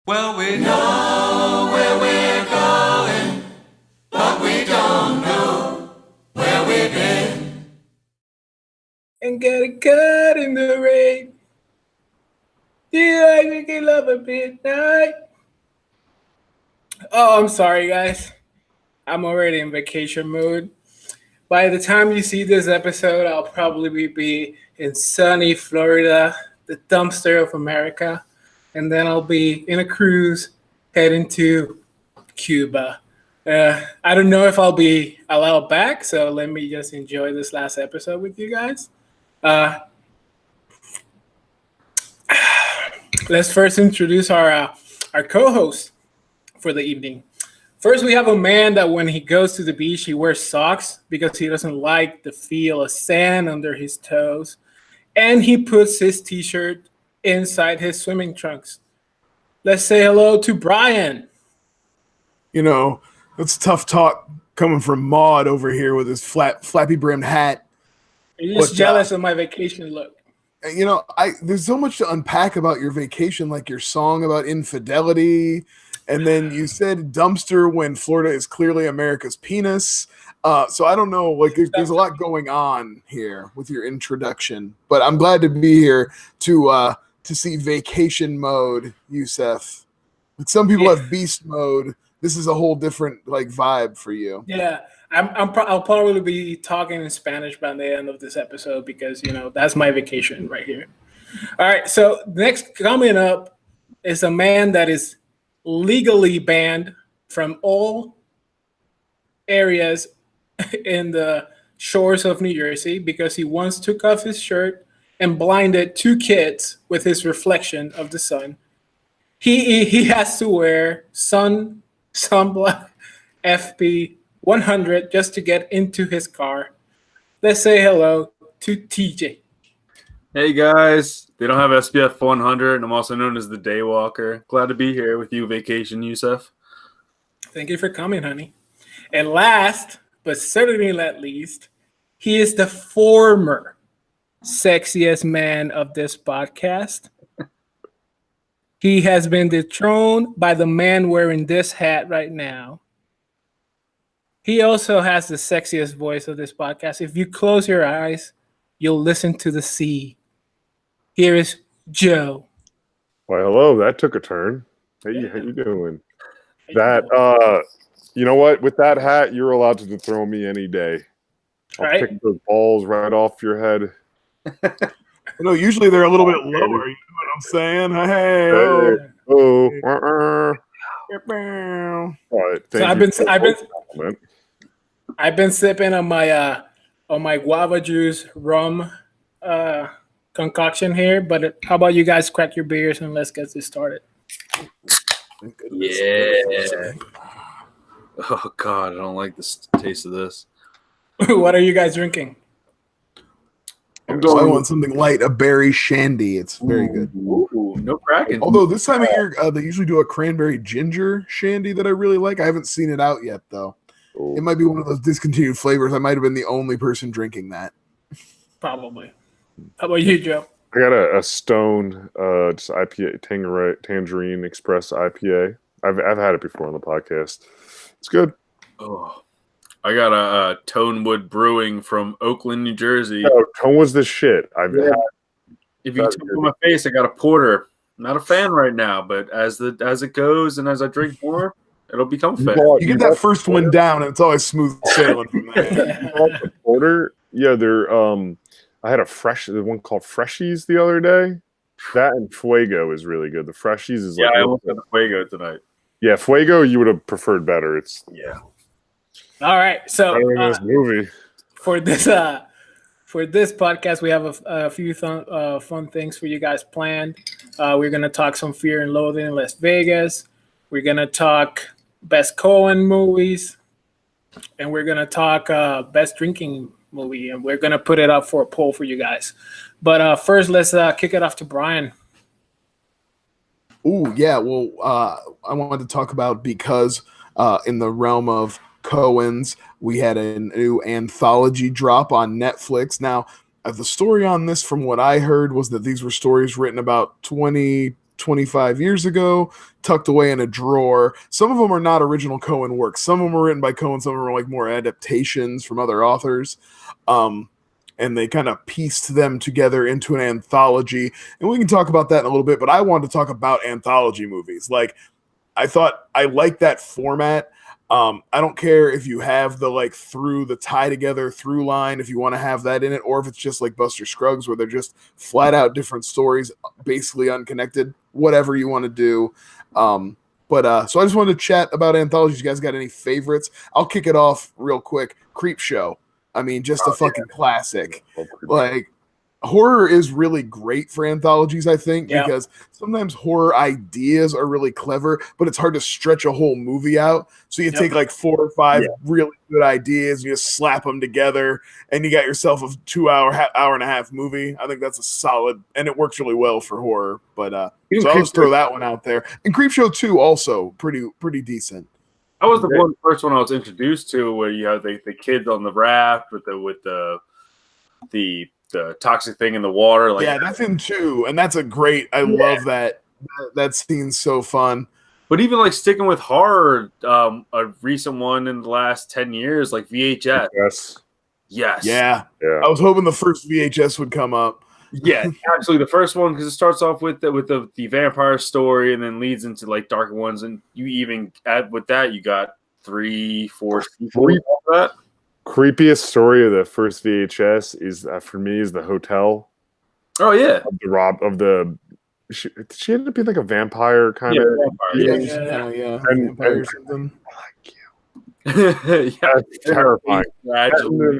Well, we know where we're going, but we don't know where we've been. And get a cut in the rain. Do you like making love at midnight? Oh, I'm sorry, guys. I'm already in vacation mode. By the time you see this episode, I'll probably be in sunny Florida, the dumpster of America. And then I'll be in a cruise heading to Cuba. I don't know if I'll be allowed back, so let me just enjoy this last episode with you guys. Let's first introduce our co-host for the evening. First, we have a man that when he goes to the beach, he wears socks because he doesn't like the feel of sand under his toes. And he puts his t-shirt inside his swimming trunks. Let's say hello to Brian. You know, that's tough talk coming from Maud over here with his flappy brimmed hat. You're just jealous of my vacation look. You know, there's so much to unpack about your vacation, like your song about infidelity, and then you said dumpster when Florida is clearly America's penis. So I don't know, like there's a lot going on here with your introduction, but I'm glad to be here to see vacation mode, Jusef. Like some people have beast mode. This is a whole different like vibe for you. Yeah, I'll probably be talking in Spanish by the end of this episode because that's my vacation right here. All right, so next coming up is a man that is legally banned from all areas in the shores of New Jersey because he once took off his shirt and blinded two kids with his reflection of the sun. He has to wear sunblock FP 100 just to get into his car. Let's say hello to TJ. Hey guys, they don't have SPF 100, and I'm also known as the Daywalker. Glad to be here with you, Vacation Jusef. Thank you for coming, honey. And last, but certainly not least, he is the former sexiest man of this podcast. He has been dethroned by the man wearing this hat right now. He also has the sexiest voice of this podcast. If you close your eyes, you'll listen to the sea. Here is Joe. Well, hello. That took a turn. Hey, how you doing? You know what? With that hat, you're allowed to dethrone me any day. I'll pick those balls right off your head. No, usually they're a little bit lower. You know what I'm saying? Hey, I've been sipping on my guava juice rum concoction here, but how about you guys crack your beers and let's get this started? Yeah. Oh God, I don't like the taste of this. What are you guys drinking? I want something light, a berry shandy. It's very good. Ooh, no cracking. Although this time of year, they usually do a cranberry ginger shandy that I really like. I haven't seen it out yet, though. Ooh. It might be one of those discontinued flavors. I might have been the only person drinking that. Probably. How about you, Joe? I got a Stone just IPA, Tangerine Express IPA. I've had it before on the podcast. It's good. Oh. I got a Tonewood Brewing from Oakland, New Jersey. No, Tonewood's the shit. If you took on my face, I got a porter. Not a fan right now, but as it goes and as I drink more, it'll become fan. You get that first one down, and it's always smooth sailing from there. Porter, yeah, they're I had the one called Freshies the other day. That and Fuego is really good. The Freshies is I almost had the Fuego tonight. Yeah, Fuego you would have preferred better. It's All right, so this movie for this podcast, we have a few fun things for you guys planned. We're gonna talk some Fear and Loathing in Las Vegas. We're gonna talk best Coen movies, and we're gonna talk best drinking movie, and we're gonna put it up for a poll for you guys. But first, let's kick it off to Brian. Oh yeah, well, I wanted to talk about because in the realm of Coen's, we had a new anthology drop on Netflix. Now, the story on this, from what I heard, was that these were stories written about 20, 25 years ago, tucked away in a drawer. Some of them are not original Coen works. Some of them are written by Coen. Some of them are like more adaptations from other authors. And they kind of pieced them together into an anthology. And we can talk about that in a little bit, but I wanted to talk about anthology movies. Like, I thought I like that format. I don't care if you have the like through the tie together through line, if you want to have that in it, or if it's just like Buster Scruggs where they're just flat out different stories, basically unconnected, whatever you want to do. So I just wanted to chat about anthologies. You guys got any favorites? I'll kick it off real quick. Creep Show. I mean, just a fucking classic. Like, horror is really great for anthologies, I think, because sometimes horror ideas are really clever, but it's hard to stretch a whole movie out. So you take like 4 or 5 really good ideas, and you just slap them together, and you got yourself a 2-hour, hour and a half movie. I think that's a solid, and it works really well for horror. But so I'll just throw that one out there. And Creepshow 2 also pretty decent. That was the first one I was introduced to, where you have the kids on the raft with the toxic thing in the water. Like, that's in 2, and that's a great. I love that. That scene's so fun. But even like sticking with horror, a recent one in the last 10 years, like VHS. Yes. Yeah. I was hoping the first VHS would come up. Yeah, absolutely. The first one, because it starts off with the vampire story and then leads into like darker ones, and you even add with that you got 3, 4 sequels of that. Creepiest story of the first VHS is for me is the hotel. Oh yeah, she ended up being like a vampire kind of. Yeah. Vampire or something. That's terrifying. And then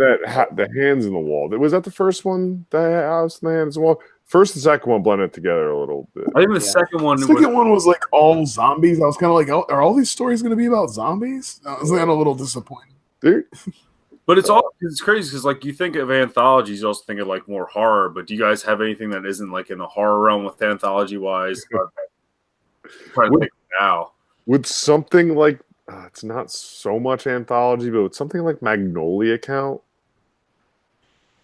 the hands in the wall. Was that the first one? The house, the hands in the wall. First and second one blended together a little bit. I think the second one. One was like all zombies. I was kind of like, oh, are all these stories going to be about zombies? I was kind of a little disappointed, dude. But it's crazy because like you think of anthologies, you also think of like more horror. But do you guys have anything that isn't like in the horror realm with anthology wise? Trying to think now. With something like. It's not so much anthology, but with something like Magnolia count?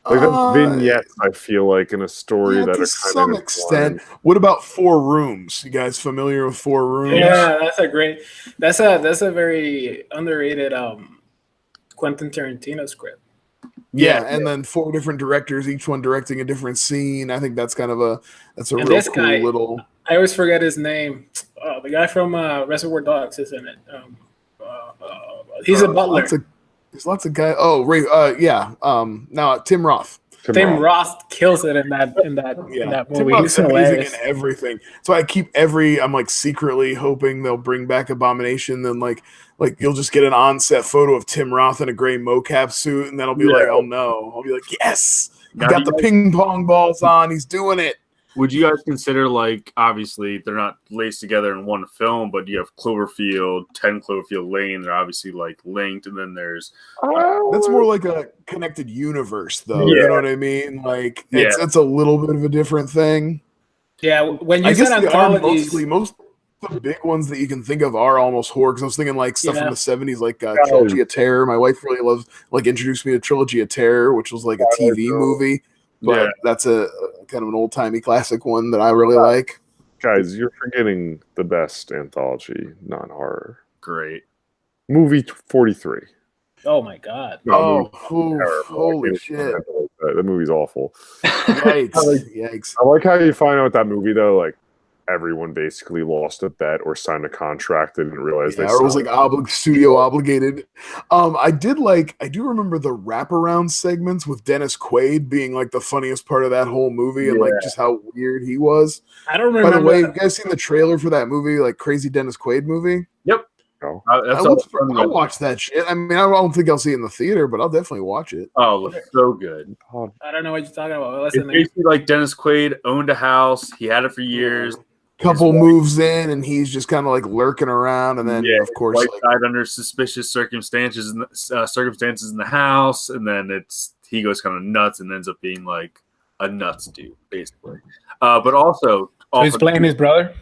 Like the vignettes, I feel like, in a story that are kind of to some extent. What about 4 Rooms? You guys familiar with 4 Rooms? Yeah, that's a very underrated Quentin Tarantino script. Yeah, and then 4 different directors, each one directing a different scene. I think that's kind of a real cool little. I always forget his name. The guy from Reservoir Dogs is in it. He's a butler. There's lots of guys. Oh, now Tim Roth. Tim Roth kills it in that movie. Tim Roth's amazing in everything. So I'm like secretly hoping they'll bring back Abomination. Then like you'll just get an on-set photo of Tim Roth in a gray mocap suit, and then I'll be like, oh no. I'll be like, yes, he got the ping pong balls on. He's doing it. Would you guys consider, like, obviously they're not laced together in one film, but you have Cloverfield, 10 Cloverfield Lane, they're obviously like linked, and then there's that's more like a connected universe, though. You know what I mean? Like it's a little bit of a different thing. Yeah, when you said anthologies, most of the big ones that you can think of are almost horror. Because I was thinking like stuff from the 70s, like Trilogy of Terror. My wife really loves, like, introduced me to Trilogy of Terror, which was like a TV movie. But that's a kind of an old-timey classic one that I really like. Guys, you're forgetting the best anthology, non-horror. Great. Movie 43. Oh, my God. Holy shit. That movie's awful. Yikes. I like how you find out that movie, though, like, everyone basically lost a bet or signed a contract. They didn't realize or it was like studio obligated. I do remember the wraparound segments with Dennis Quaid being like the funniest part of that whole movie, and like just how weird he was. I don't remember. By the way, you guys seen the trailer for that movie, like Crazy Dennis Quaid movie? Yep. Oh. I'll watch that shit. I mean, I don't think I'll see it in the theater, but I'll definitely watch it. Oh, so good. I don't know what you're talking about. It's basically like Dennis Quaid owned a house. He had it for years. Couple moves in, and he's just kind of like lurking around, and then of course, died under suspicious circumstances in the house, and then he goes kind of nuts and ends up being like a nuts dude, basically. But also, he's playing his brother.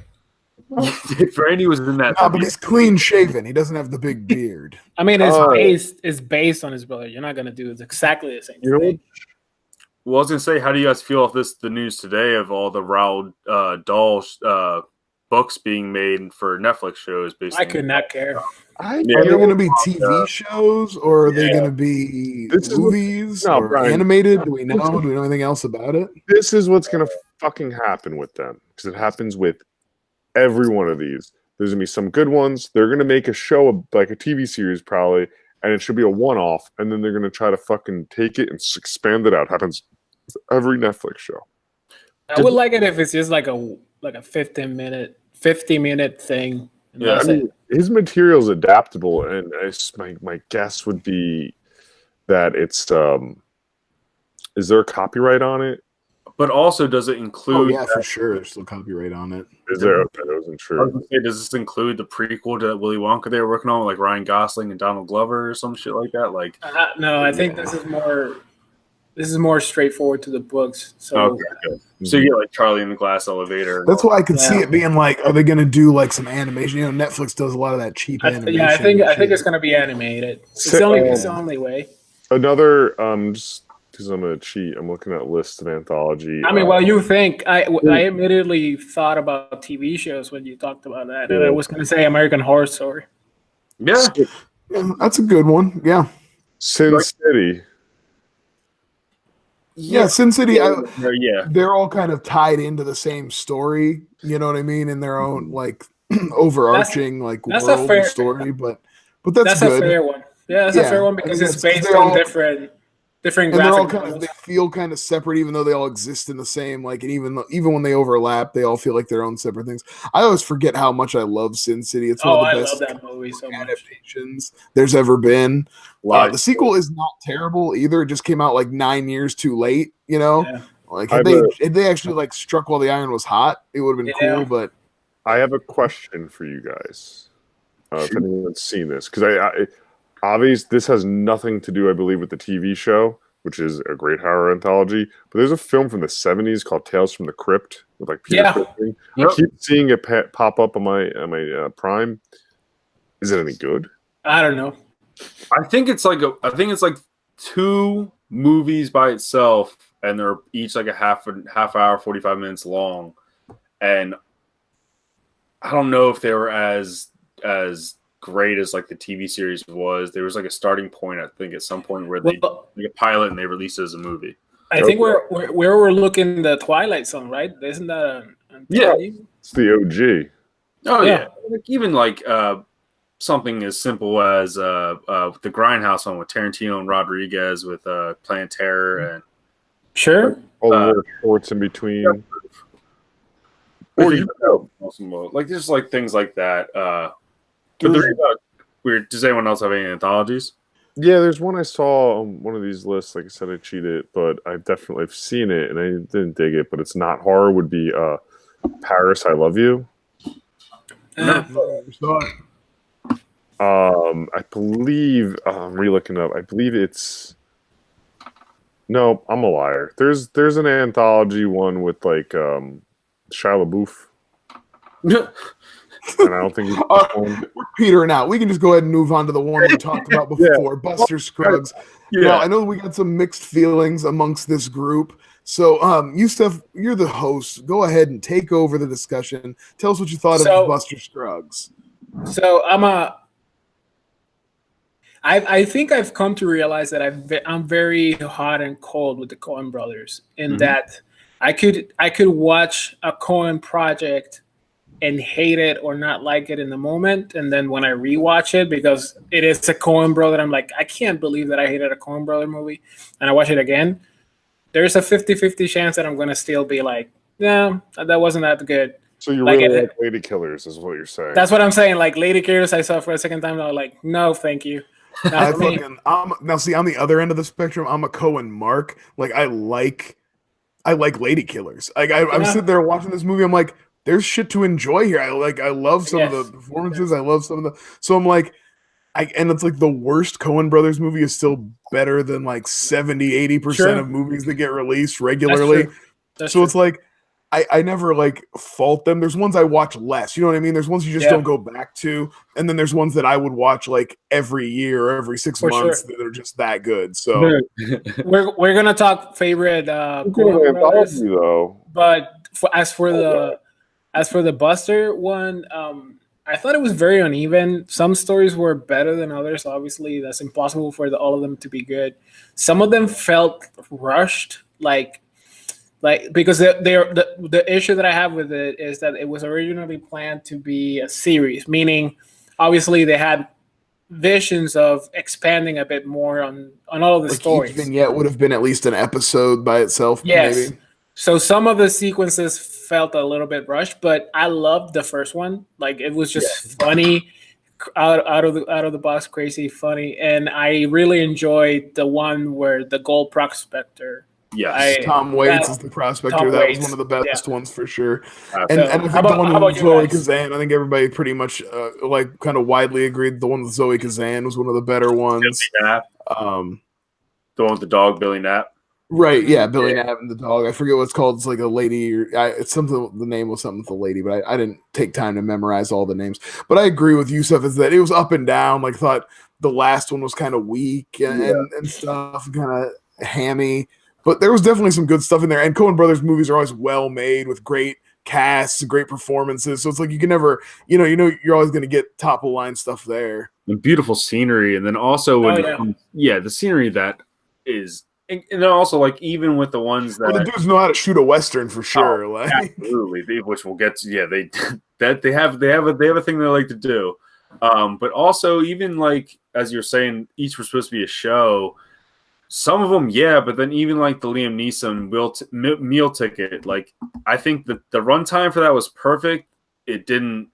Brandy was in that. No, but he's clean shaven. He doesn't have the big beard. I mean, it's based on his brother. You're not gonna do exactly the same thing. Well, I was gonna say, how do you guys feel off the news today of all the Roald Dahl books being made for Netflix shows. Based I could not care. Are they going to be TV shows, or are they going to be movies, or Brian, animated? Do we know? Do we know anything else about it? This is what's going to fucking happen with them, because it happens with every one of these. There's going to be some good ones. They're going to make a show, like a TV series probably, and it should be a one-off, and then they're going to try to fucking take it and expand it out. Happens with every Netflix show. I would like it if it's just like a 50-minute thing. Yeah, I mean, his material is adaptable, and my guess would be that it's is there a copyright on it? But also, does it include? Oh yeah, for sure. There's still copyright on it. Is there? Okay, that wasn't true. Does this include the prequel to Willy Wonka they were working on, like Ryan Gosling and Donald Glover or some shit like that? Like, no, I think this is more. This is more straightforward to the books. So, okay, good. So you get like Charlie in the Glass Elevator. That's why I could see it being like, are they going to do like some animation? You know, Netflix does a lot of that cheap animation. Yeah, I think it's going to be animated. It's the only way. Another, just because I'm going to cheat, I'm looking at lists of anthology. I mean, you think I immediately thought about TV shows when you talked about that, and I was going to say American Horror Story. Yeah, that's a good one. Yeah, Sin City. Yeah, Sin City. They're all kind of tied into the same story. You know what I mean? In their own like overarching world and story. But that's good. A fair one. Yeah, that's a fair one because it's based on different and they're all they feel kind of separate, even though they all exist in the same. Like, and even when they overlap, they all feel like their own separate things. I always forget how much I love Sin City. It's one of the best love that movie so adaptations there's ever been. The sequel is not terrible either. It just came out like 9 years too late. You know, like had they actually like struck while the iron was hot, it would have been cool. But I have a question for you guys. If anyone's seen this, because obviously, this has nothing to do, I believe, with the TV show, which is a great horror anthology. But there's a film from the 70s called Tales from the Crypt with like Peter Cushing. I keep seeing it pop up on my Prime. Is it any good? I don't know. I think it's like two movies by itself, and they're each like a half hour, 45 minutes long. And I don't know if they were as great as like the TV series was. There was like a starting point, I think, at some point where they make a pilot and they released it as a movie. I think we're looking the Twilight Zone, right? Isn't that it's the OG. Oh yeah. Like, even like something as simple as the Grindhouse one with Tarantino and Rodriguez with Planet Terror and all the shorts in between. Like just like things like that. Weird. Does anyone else have any anthologies? Yeah, there's one I saw on one of these lists. Like I said, I cheated, but I've seen it and I didn't dig it. But it's not horror. Would be Paris, I Love You. I believe I'm re-looking up. I believe it's no. I'm a liar. There's an anthology one with like Shia LaBeouf. And I don't think we're petering out. We can just go ahead and move on to the one we talked about before, Buster Scruggs. Now, I know we got some mixed feelings amongst this group. So, Jusef, you're the host. Go ahead and take over the discussion. Tell us what you thought of Buster Scruggs. So, I think I've come to realize that I'm very hot and cold with the Coen brothers in that I could watch a Coen project and hate it or not like it in the moment, and then when I rewatch it because it is a Coen brother, I'm like, I can't believe that I hated a Coen brother movie, and I watch it again. There's a 50-50 chance that I'm gonna still be like, no, that wasn't that good. So you really like Lady Killers, is what you're saying? That's what I'm saying. Like Lady Killers, I saw for a second time, and I was like, no, thank you. Now see, on the other end of the spectrum, I'm a Coen mark. Like I like Lady Killers. Like I'm sitting there watching this movie, I'm like, there's shit to enjoy here. I love some of the performances. I love some of the. So I'm like, and it's like the worst Coen Brothers movie is still better than like 70-80% of movies that get released regularly. That's true. It's like I never like fault them. There's ones I watch less. You know what I mean? There's ones you just don't go back to, and then there's ones that I would watch like every year or every 6 months that are just that good. So we're gonna talk favorite Coen Brothers, though. But as for As for the Buster one, I thought it was very uneven. Some stories were better than others. Obviously, that's impossible for all of them to be good. Some of them felt rushed, like because the issue that I have with it is that it was originally planned to be a series, meaning obviously they had visions of expanding a bit more on all of the Like stories. each vignette would have been at least an episode by itself, Yes. maybe. So some of the sequences felt a little bit rushed, but I loved the first one. Like it was just funny, out of the box, crazy funny, and I really enjoyed the one where the gold prospector. Yes. Tom Waits is the prospector. Tom That Waits. was one of the best ones for sure. So, And I think how the about- one how about with you Zoe guys? Kazan, I think everybody pretty much like kind of widely agreed the one with Zoe Kazan was one of the better ones. Billy Knapp, Um, the one with the dog, Billy Knapp. right, yeah, Billy Knapp and the dog. I forget what it's called. It's like a lady. It's something. The name was something with a lady, but I didn't take time to memorize all the names. But I agree with Jusef is that it was up and down. Like thought the last one was kind of weak and stuff, kind of hammy. But there was definitely some good stuff in there. And Coen Brothers movies are always well made with great casts, great performances. So it's like you can never, you're always going to get top of line stuff there. And beautiful scenery, and then also when the scenery that is, and then also like even with the ones that Well, the dudes know how to shoot a western for sure. Like absolutely, which we'll get to. Yeah, they have a thing they like to do. But also even like as you're saying, each was supposed to be a show. Some of them, yeah, but then even like the Liam Neeson meal ticket, like I think the runtime for that was perfect. It didn't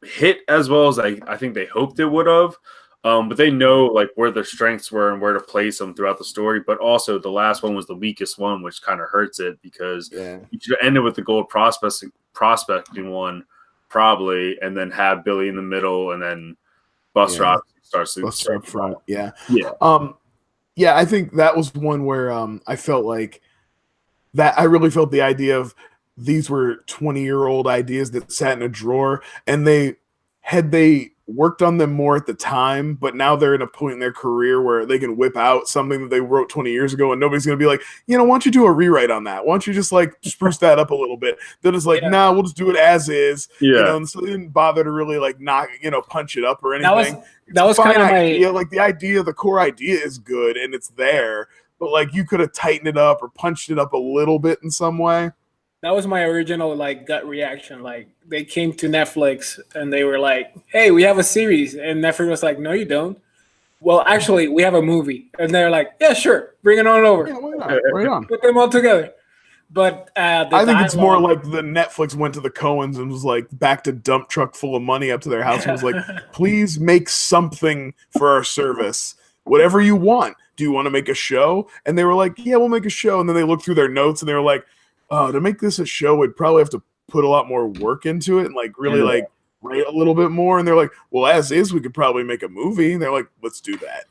hit as well as I think they hoped it would have. But they know like where their strengths were and where to place them throughout the story. But also the last one was the weakest one, which kind of hurts it because you should have ended with the gold prospecting one probably, and then have Billy in the middle, and then Buster starts up front. Yeah. Yeah, I think that was one where I felt like that. I really felt the idea of these were 20-year-old ideas that sat in a drawer, and they worked on them more at the time, but now they're at a point in their career where they can whip out something that they wrote 20 years ago, and nobody's going to be like, why don't you do a rewrite on that? Why don't you just like spruce that up a little bit? Then it's like, nah, we'll just do it as is. And so they didn't bother to really like punch it up or anything. That was kind of idea. Like the core idea is good and it's there, but like you could have tightened it up or punched it up a little bit in some way. That was my original like gut reaction. Like they came to Netflix and they were like, "Hey, we have a series," and Netflix was like, "No, you don't." Well, actually, we have a movie, and they're like, "Yeah, sure, bring it on over." Yeah, why not? Right on. Put them all together. But I think it's more like the Netflix went to the Coens and was like back to dump truck full of money up to their house and was like, please make something for our service. Whatever you want. Do you want to make a show? And they were like, yeah, we'll make a show. And then they looked through their notes and they were like, to make this a show, we'd probably have to put a lot more work into it and like really like write a little bit more. And they're like, well, as is, we could probably make a movie. And they're like, let's do that.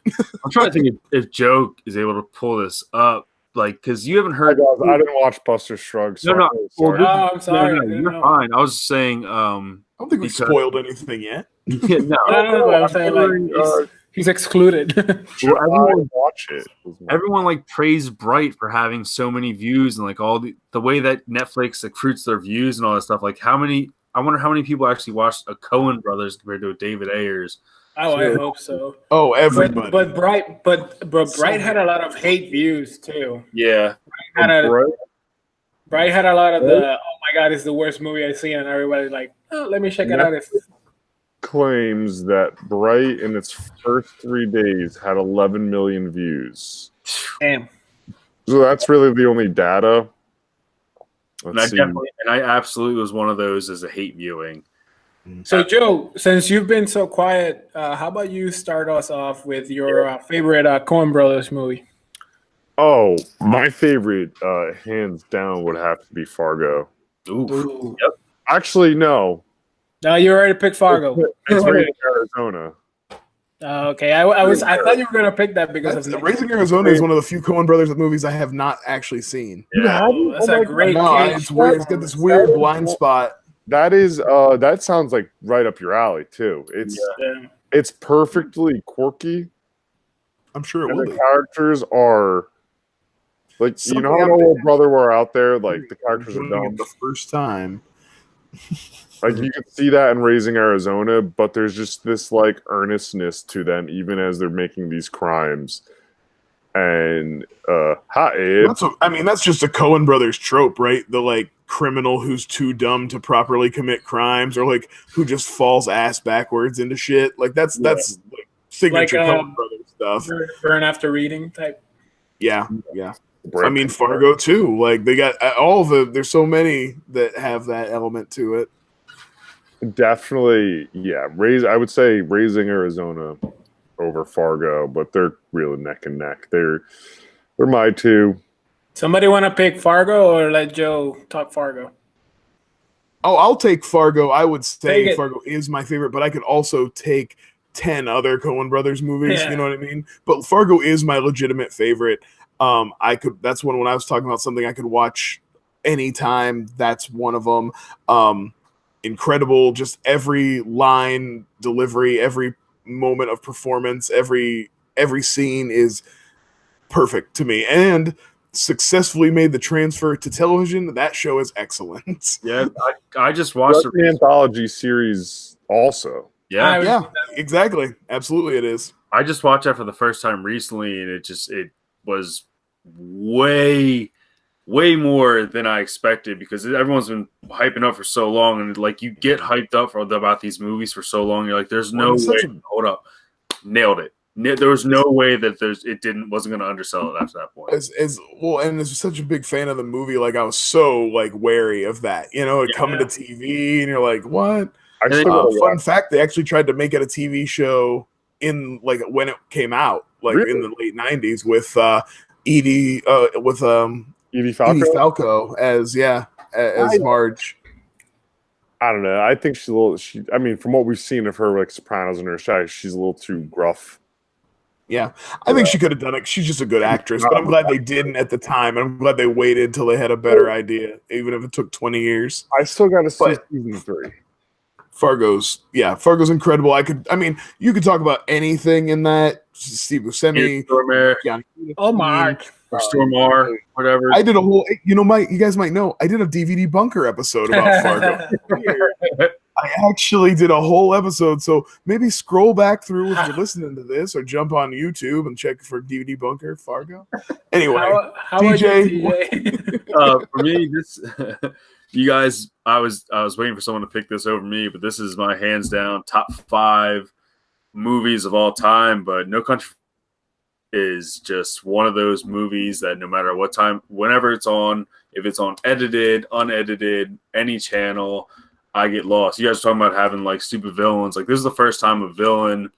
I'm trying to think if Joe is able to pull this up. Like, because you haven't heard. I didn't watch Buster Scruggs. So No. I'm sorry. No, you're fine. I was saying. I don't think we spoiled anything yet. Yeah, no. I'm saying like he's excluded. Everyone watch it. Everyone like praised Bright for having so many views and like all the way that Netflix accrues their views and all that stuff. Like I wonder how many people actually watched a Coen Brothers compared to a David Ayers. Oh, I hope so. Oh, everybody. But Bright had a lot of hate views too. Yeah. Bright had a lot of the, oh my God, it's the worst movie I've seen, and everybody's like, oh, let me check it out. Claims that Bright in its first 3 days had 11 million views. Damn. So that's really the only data. And I absolutely was one of those as a hate viewing. So, Joe, since you've been so quiet, how about you start us off with your favorite Coen Brothers movie? Oh, my favorite, hands down, would have to be Fargo. Ooh. Yep. Actually, no. No, you already picked Fargo. It's Raising Arizona. Okay, I thought you were gonna pick that because of Raising Arizona is one of the few Coen Brothers movies I have not actually seen. Yeah. That's a great case. It's weird. It's got this weird blind spot. That is that sounds like right up your alley too. It's perfectly quirky. I'm sure it and will the be. characters are like Something how an old brother were out there, like the characters are dumb. The first time. Like you can see that in Raising Arizona, but there's just this like earnestness to them, even as they're making these crimes. And hi, Abe. That's just a Coen Brothers trope, right? The like criminal who's too dumb to properly commit crimes, or like who just falls ass backwards into shit. Like that's like signature Coen Brothers stuff. Burn after reading type. Yeah. I mean, Fargo too. Like they got all of the. There's so many that have that element to it. Definitely, yeah. I would say Raising Arizona over Fargo, but they're really neck and neck. They're my two. Somebody want to pick Fargo or let Joe talk Fargo? Oh, I'll take Fargo. I would say Fargo is my favorite, but I could also take 10 other Coen Brothers movies. Yeah. You know what I mean? But Fargo is my legitimate favorite. That's one when I was talking about something I could watch anytime. That's one of them. Incredible, just every line delivery, every moment of performance, every scene is perfect to me, and successfully made the transfer to television. That show is excellent. Yeah, I just watched the anthology series also. Yeah, exactly, absolutely, it is. I just watched that for the first time recently, and it was way more than I expected, because everyone's been hyping up for so long, and like you get hyped up about these movies for so long, you're like, there's no way. Hold up, nailed it. There was no way that wasn't going to undersell it after that point. And as such a big fan of the movie, like I was so like wary of that, coming to TV, and you're like, what? Fun fact: they actually tried to make it a TV show in like when it came out, like in the late '90s with Edie Falco as Marge. I don't know. I think she's a little. I mean, from what we've seen of her, like Sopranos and her show, she's a little too gruff. Yeah, I think she could have done it. She's just a good actress, but I'm glad they didn't at the time. I'm glad they waited till they had a better idea, even if it took 20 years. I still got to see season 3. Fargo's incredible. You could talk about anything in that. Steve Buscemi, Mark. Or Stormar, whatever. I did a whole, you guys might know, I did a DVD bunker episode about Fargo. I actually did a whole episode, so maybe scroll back through if you're listening to this, or jump on YouTube and check for DVD bunker Fargo. Anyway, how DJ. For me, this, you guys, I was waiting for someone to pick this over me, but this is my hands down top 5 movies of all time. But No Country is just one of those movies that no matter what time, whenever it's on, if it's on edited, unedited, any channel, I get lost. You guys are talking about having like stupid villains. Like this is the first time a villain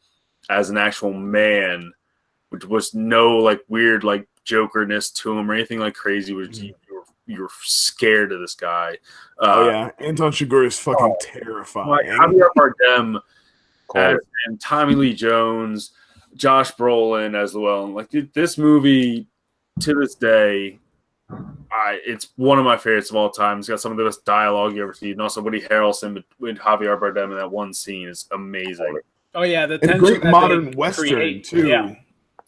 as an actual man, which was no like weird like Jokerness to him or anything like crazy. Which you were scared of this guy. Anton Chigurh is fucking terrifying. Like Javier Bardem and Tommy Lee Jones, Josh Brolin as well. Like this movie, to this day, it's one of my favorites of all time. It's got some of the best dialogue you ever see, and also Woody Harrelson with Javier Bardem in that one scene is amazing. Oh yeah, the great modern western too. Yeah.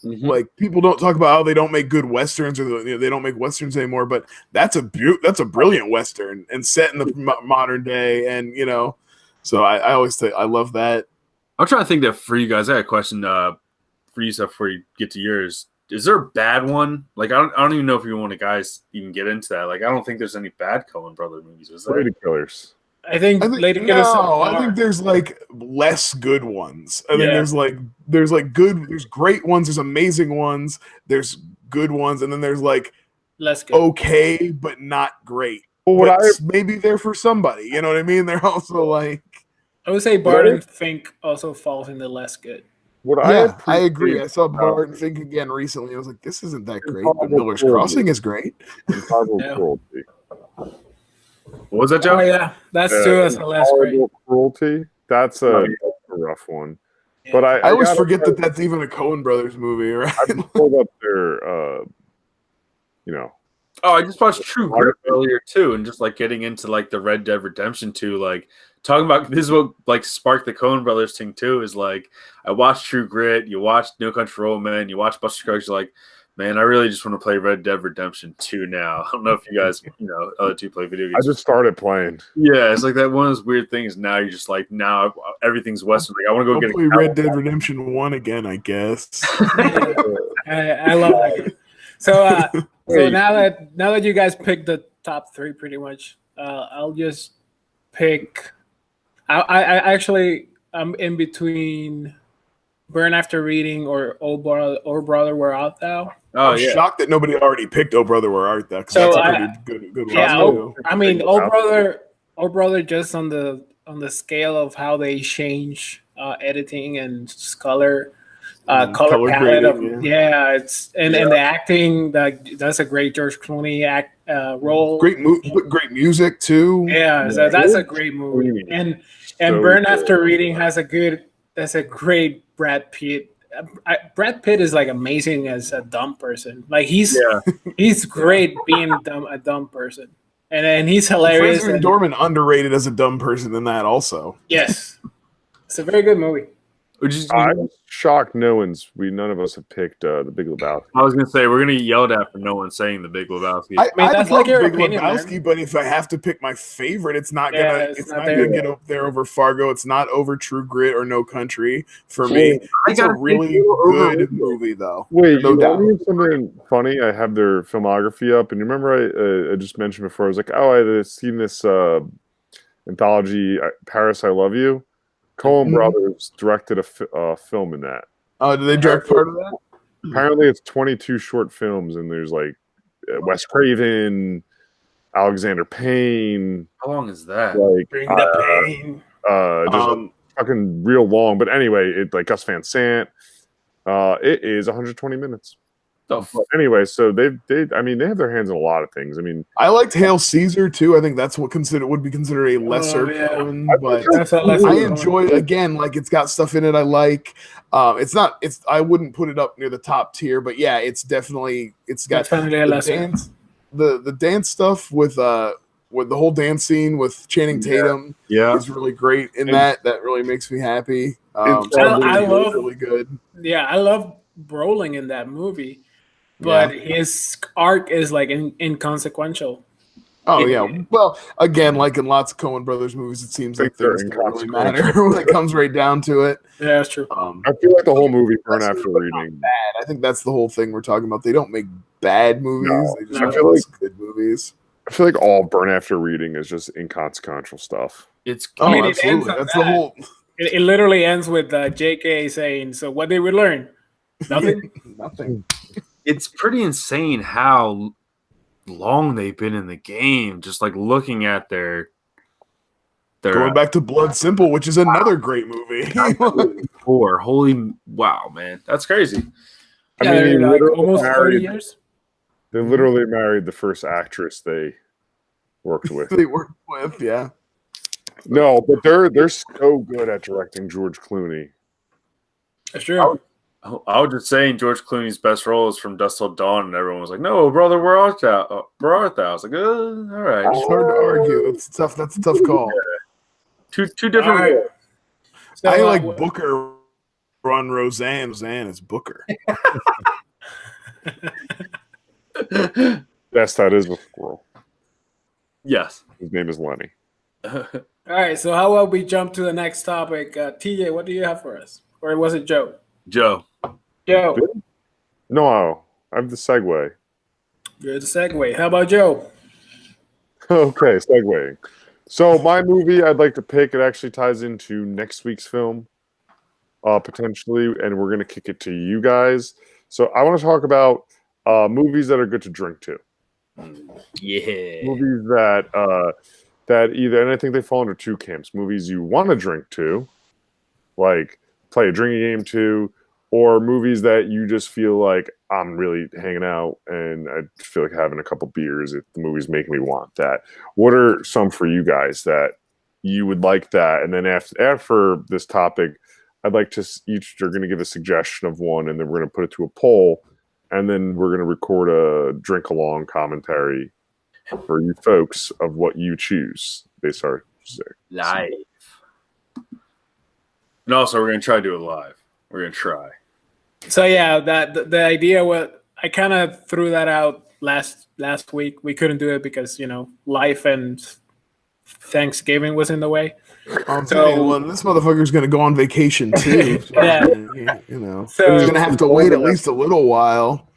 Mm-hmm. Like people don't talk about how they don't make good westerns, or they don't make westerns anymore. But that's a brilliant western and set in the modern day, and so I always say I love that. I'm trying to think that for you guys. I got a question for you, Stuff, before you get to yours. Is there a bad one? Like I don't even know if you want to guys even get into that. Like I don't think there's any bad Coen Brother movies. Is there? Lady Killers. I think Lady Killers. I think there's like less good ones. I think there's great ones. There's amazing ones. There's good ones, and then there's like less good. Okay, but not great. Well, maybe they're for somebody. You know what I mean? They're also like. I would say Barton Fink also falls in the less good. I agree. I saw Barton Fink again recently. I was like, this isn't that great, but Miller's Crossing is great. What was that, Joe? Oh, yeah. That's true. That's the last great. Cruelty. That's a rough one. Yeah. But I always forget that that's even a Coen Brothers movie, right? I pulled up their, Oh, I just watched True Grit earlier too, and just like getting into like the Red Dead Redemption 2, like talking about this is what like sparked the Coen Brothers thing too. Is like I watched True Grit, you watched No Country for Old Men, you watch Buster Scruggs, you're like, Man, I really just want to play Red Dead Redemption 2 now. I don't know if you guys, other two play video I games. just started playing. Yeah, it's like that one of those weird things. Now you're just like, now everything's Western. Like, I want to go I'll get play Red Dead Redemption 1 again, I guess. I love that game. So now that you guys picked the top three, pretty much, I'll just pick. I actually I'm in between Burn After Reading or Oh Brother Where Art Thou. Oh I'm yeah, shocked that nobody already picked Oh Brother Where Art Thou, because So that's a I- pretty good one. Yeah, too. I mean, Oh Brother, just on the scale of how they change editing and color Color palette of grading, it's and the acting that's a great George Clooney role. Great music too. Yeah, so that's a great movie. And So Burn good. After Reading has a great Brad Pitt. Brad Pitt is like amazing as a dumb person. Like he's great being a dumb person, and he's hilarious. Francis McDormand underrated as a dumb person in that also. Yes, it's a very good movie. I'm shocked none of us have picked The Big Lebowski. I was gonna say we're gonna get yelled at for no one saying The Big Lebowski. I mean, that's love like your Big opinion, Lebowski, man. but if I have to pick my favorite, it's not it's gonna not there. get up there over Fargo. It's not over True Grit or No Country for me. It's a really good movie, though. Wait, No you doubt. want something funny? I have their filmography up, and you remember I just mentioned before. I was like, oh, I've seen this anthology, Paris, I Love You. Coen brothers directed a film in that. Did they direct part of that? Apparently, it's 22 short films, and there's like Wes Craven, Alexander Payne. How long is that? Like Bring the pain. just fucking real long. But anyway, it like Gus Van Sant. It is 120 minutes. But anyway, so they have their hands in a lot of things. I mean, I liked Hail Caesar too. I think that's what would be considered a lesser Coen, but I enjoy again, like it's got stuff in it I like. I wouldn't put it up near the top tier, but yeah, it's got Definitely a lesser. the dance stuff with the whole dance scene with Channing Tatum is really great in that. That really makes me happy. I love really good. Yeah, I love Brolin in that movie, but his arc is like inconsequential. Oh yeah. Well, again, like in lots of Coen Brothers movies, it seems like things don't really matter when it comes right down to it. Yeah, that's true. I feel like the whole movie Burn After Reading. Bad. I think that's the whole thing we're talking about. They don't make bad movies. No, they just I make feel like- good movies. I feel like all Burn After Reading is just inconsequential stuff. It's Oh, I mean, it ends absolutely. on That's that. the whole It literally ends with JK saying, "So what did we learn? Nothing." nothing. it's pretty insane how long they've been in the game. Just like looking at their Going back to Blood Simple, which is another great movie. holy wow, man, that's crazy. I Yeah, mean, they're they like literally almost 30 married- years. They literally married the first actress they worked with. they worked with, yeah. No, but they're so good at directing George Clooney. That's true. I was just saying George Clooney's best role is From Dusk Till Dawn, and everyone was like, "No, brother, where art thou?" Where art thou? I was like, all right, It's hard to argue. It's tough. That's a tough call. two different. All right. roles. So, I like Booker on Roseanne. Roseanne is Booker. Yes, that is a squirrel. Yes. His name is Lenny. All right. So how about we jump to the next topic? TJ, what do you have for us? Or was it Joe? Joe. Joe, No, I have the segue. you're the segue. How about Joe? Okay, segueing. So my movie I'd like to pick, it actually ties into next week's film, potentially, and we're gonna kick it to you guys. So I want to talk about movies that are good to drink to. Yeah. Movies that either, and I think they fall under two camps: movies you want to drink to, like play a drinking game to, or movies that you just feel like I'm really hanging out and I feel like having a couple beers if the movie's making me want that. What are some for you guys that you would like that? And then after this topic, I'd like to each are going to give a suggestion of one, and then we're going to put it to a poll, and then we're going to record a drink along commentary for you folks of what you choose. They start Live. And also, we're going to try to do it live. We're going to try. So yeah, that the idea what I kind of threw that out last week. We couldn't do it because life and Thanksgiving was in the way. Well, this motherfucker's gonna go on vacation too. Yeah. So he's gonna have to wait at least a little while.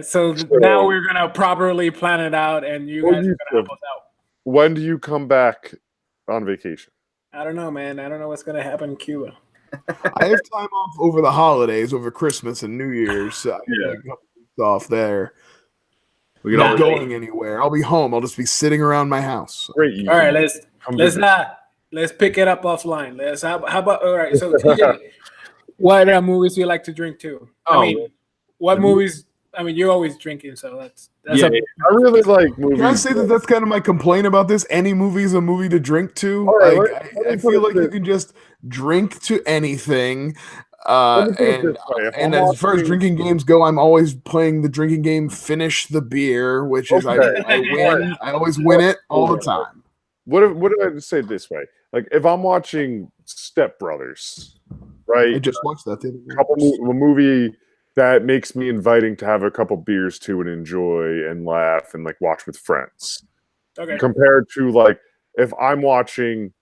So now we're gonna properly plan it out, and you guys are gonna help us out. When do you come back on vacation? I don't know, man. I don't know what's gonna happen in Cuba. I have time off over the holidays, over Christmas and New Year's. So I got a couple weeks off there. We're not going anywhere. I'll be home. I'll just be sitting around my house. Great. All right, let's pick it up offline. How about all right? So TJ, what movies do you like to drink to? I mean, what movies? I mean, you're always drinking, so that's I really like movies. Can I say that's kind of my complaint about this? Any movie is a movie to drink to. Right, I feel like you can just drink to anything. And as far as drinking games go, I'm always playing the drinking game Finish the Beer, which is I win. I always win it all the time. What did I say it this way? Like if I'm watching Step Brothers, right? I just watched that. A movie that makes me inviting to have a couple beers to and enjoy and laugh and like watch with friends. Okay. Compared to like if I'm watching,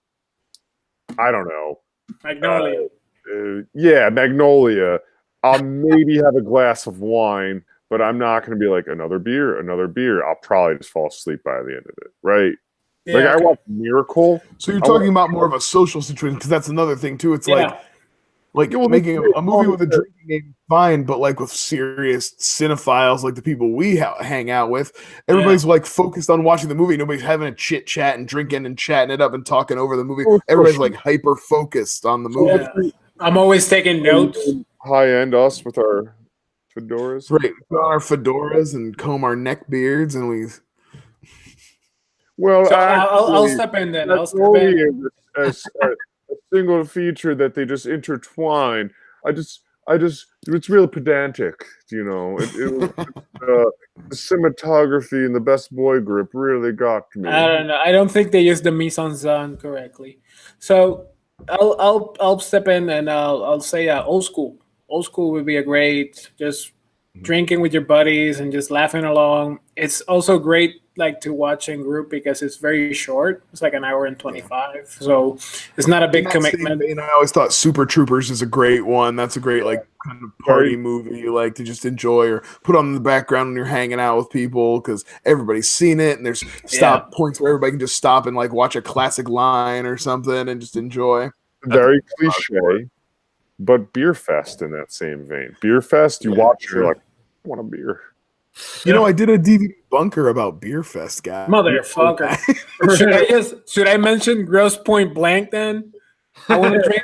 I don't know, Magnolia. Magnolia. I'll maybe have a glass of wine, but I'm not going to be like another beer. I'll probably just fall asleep by the end of it, right? Yeah, like I watch Miracle. So you're talking about more of a social situation because that's another thing too. It's like making a movie with a drinking game is fine, but like with serious cinephiles, like the people we hang out with, everybody's like focused on watching the movie. Nobody's having a chit chat and drinking and chatting it up and talking over the movie. Everybody's like hyper focused on the movie. Yeah. I'm always taking notes. High end us with our fedoras, right? We put on our fedoras and comb our neck beards, and we. Well, so I'll step in then. I'll step in. A single feature that they just intertwine. It's real pedantic, the cinematography and the best boy grip really got me. I don't know. I don't think they used the mise en scène correctly. So I'll step in and I'll say old school. Old school would be a great just drinking with your buddies and just laughing along. It's also great like to watch in group because it's very short. It's like an hour and 25, so it's not a big commitment. And I always thought Super Troopers is a great one. That's a great like kind of party movie you like to just enjoy or put on in the background when you're hanging out with people because everybody's seen it and there's points where everybody can just stop and like watch a classic line or something and just enjoy. Very cliche, but Beer Fest in that same vein. Beer Fest, you watch, you're like, I want a beer. I did a DVD bunker about Beer Fest, guy. Motherfucker. Should I mention Gross Point Blank then? I want to drink.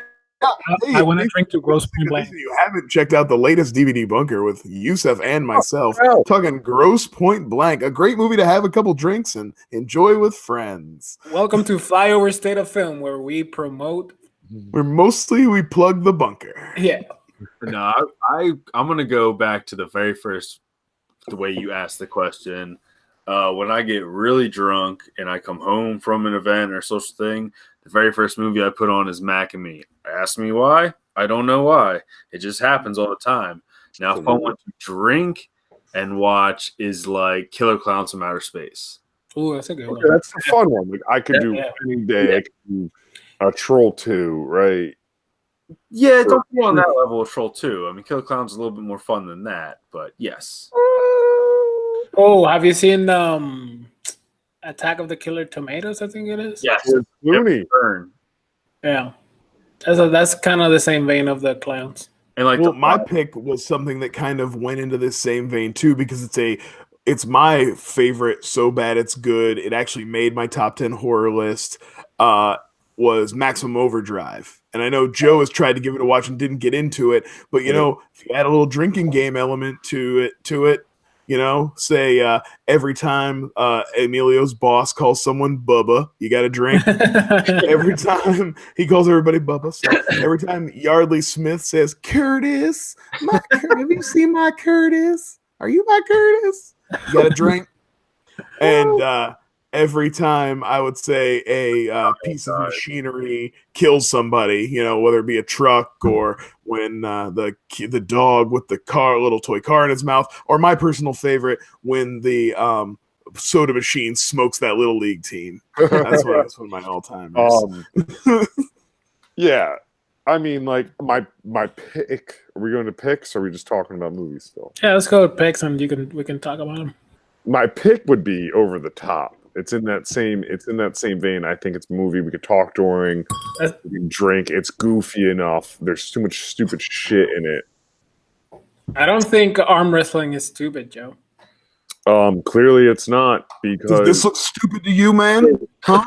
I want to drink to Gross Point Blank. You haven't checked out the latest DVD bunker with Jusef and myself talking Gross Point Blank, a great movie to have a couple drinks and enjoy with friends. Welcome to Flyover State of Film, where we promote. We plug the bunker. Yeah. No, I'm gonna go back to the very first, the way you asked the question. When I get really drunk and I come home from an event or social thing, the very first movie I put on is Mac and Me. Ask me why? I don't know why. It just happens all the time. Now, if I want to drink and watch, is like Killer Clowns from Outer Space. Oh, that's a good one. That's a fun one. Like I could do any day. I could do a Troll 2, right? Yeah, don't go on that level of Troll 2. I mean, Killer Clowns is a little bit more fun than that, but yes. Oh, have you seen Attack of the Killer Tomatoes? I think it is. Yes. Looney. Yeah, that's kind of the same vein of the clowns. And like, my pick was something that kind of went into this same vein too, because it's my favorite. So bad it's good. It actually made my top 10 horror list. Was Maximum Overdrive. And I know Joe has tried to give it a watch and didn't get into it, but if you add a little drinking game element to it, say every time Emilio's boss calls someone Bubba, you got to drink. Every time he calls everybody Bubba. So every time Yardley Smith says, Curtis, have you seen my Curtis? Are you my Curtis? You got to drink. And every time I would say a piece of machinery kills somebody, whether it be a truck or when the dog with the little toy car in its mouth, or my personal favorite, when the soda machine smokes that little league team. That's one of my all-timers. Yeah. I mean, like my pick. Are we going to picks? Or are we just talking about movies still? Yeah, let's go with picks, and we can talk about them. My pick would be Over the Top. It's in that same vein. I think it's a movie we could talk during, we can drink. It's goofy enough. There's too much stupid shit in it. I don't think arm wrestling is stupid, Joe. Clearly it's not, because does this look stupid to you, man? Huh?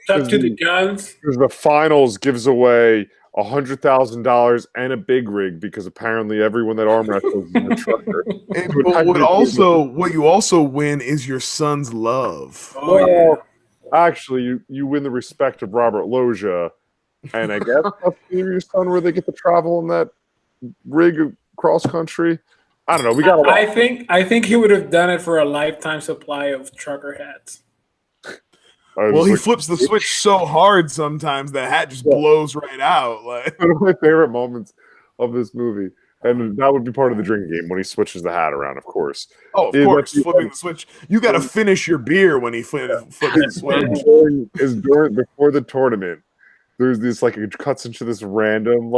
Up to the guns. Because the finals gives away $100,000 and a big rig, because apparently everyone that arm wrestles is a trucker. But what you also win is your son's love. Well, actually, you win the respect of Robert Loggia, and I guess that's your son where they get to travel in that rig cross country. I don't know. We got. I think he would have done it for a lifetime supply of trucker hats. Well, he flips the switch so hard sometimes that hat just blows right out. Like one of my favorite moments of this movie, and that would be part of the drinking game when he switches the hat around, of course. Oh, of course, flipping the switch. You got to finish your beer when he flips the switch. Before the tournament, there's this it cuts into this random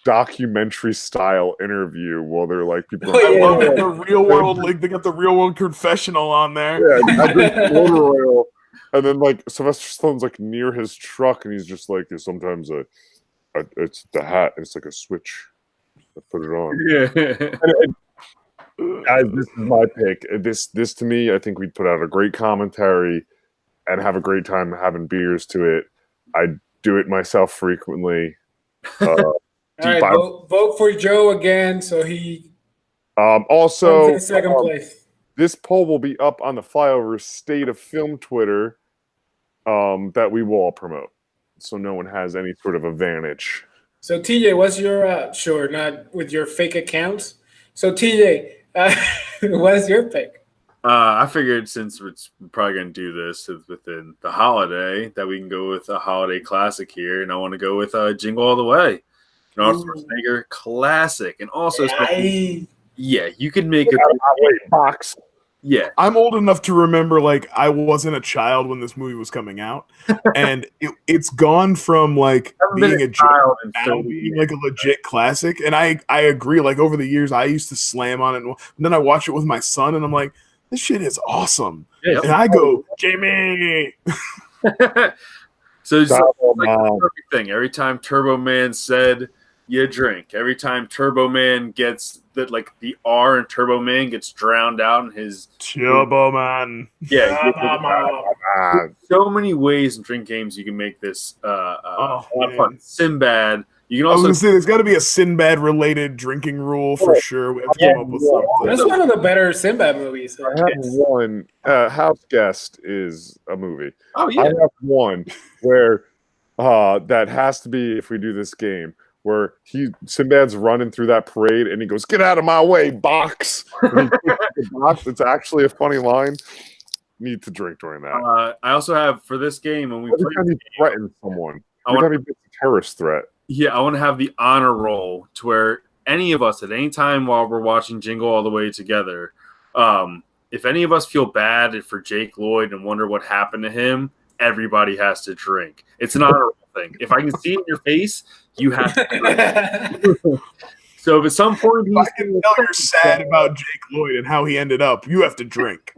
documentary style interview while they're people. I love it. The real world, they got the real world confessional on there. Yeah, I drink motor oil. And then Sylvester Stallone's near his truck, and he's just sometimes it's the hat, and it's like a switch. I put it on. Yeah. Guys, this is my pick. This to me, I think we'd put out a great commentary and have a great time having beers to it. I do it myself frequently. All right, vote for Joe again, so he also comes in second place. This poll will be up on the Flyover State of Film Twitter that we will all promote, so no one has any sort of advantage. So TJ, what's your sure not with your fake accounts? So TJ, what's your pick? I figured since we're probably going to do this within the holiday, that we can go with a holiday classic here, and I want to go with Jingle All the Way. Schwarzenegger classic, and also you can make a box. Yeah, I'm old enough to remember I wasn't a child when this movie was coming out, and it's gone from being a joke to being a legit classic. And I agree. Over the years, I used to slam on it, and then I watch it with my son, and I'm like, this shit is awesome. Yeah, and I go, Jamie. So it's the perfect thing. Every time Turbo Man said, you drink. Every time Turbo Man gets the R in Turbo Man gets drowned out in his Turbo Man. Yeah. So many ways in drink games you can make this fun. Sinbad. You can also. I was gonna say there's got to be a Sinbad related drinking rule for sure. We have to come up with something. That's one of the better Sinbad movies. I have one. House Guest is a movie. Oh yeah. I have one where that has to be if we do this game. Where Sinbad's running through that parade and he goes, "Get out of my way, box!" Box. It's actually a funny line. Need to drink during that. I also have for this game when we every time he threatens someone, every time he gets a terrorist threat. Yeah, I want to have the honor roll to where any of us at any time while we're watching Jingle All the Way together, if any of us feel bad for Jake Lloyd and wonder what happened to him, everybody has to drink. It's an honor roll thing. If I can see it in your face, you have to drink. So if at some point I can tell you're sad about Jake Lloyd and how he ended up, you have to drink.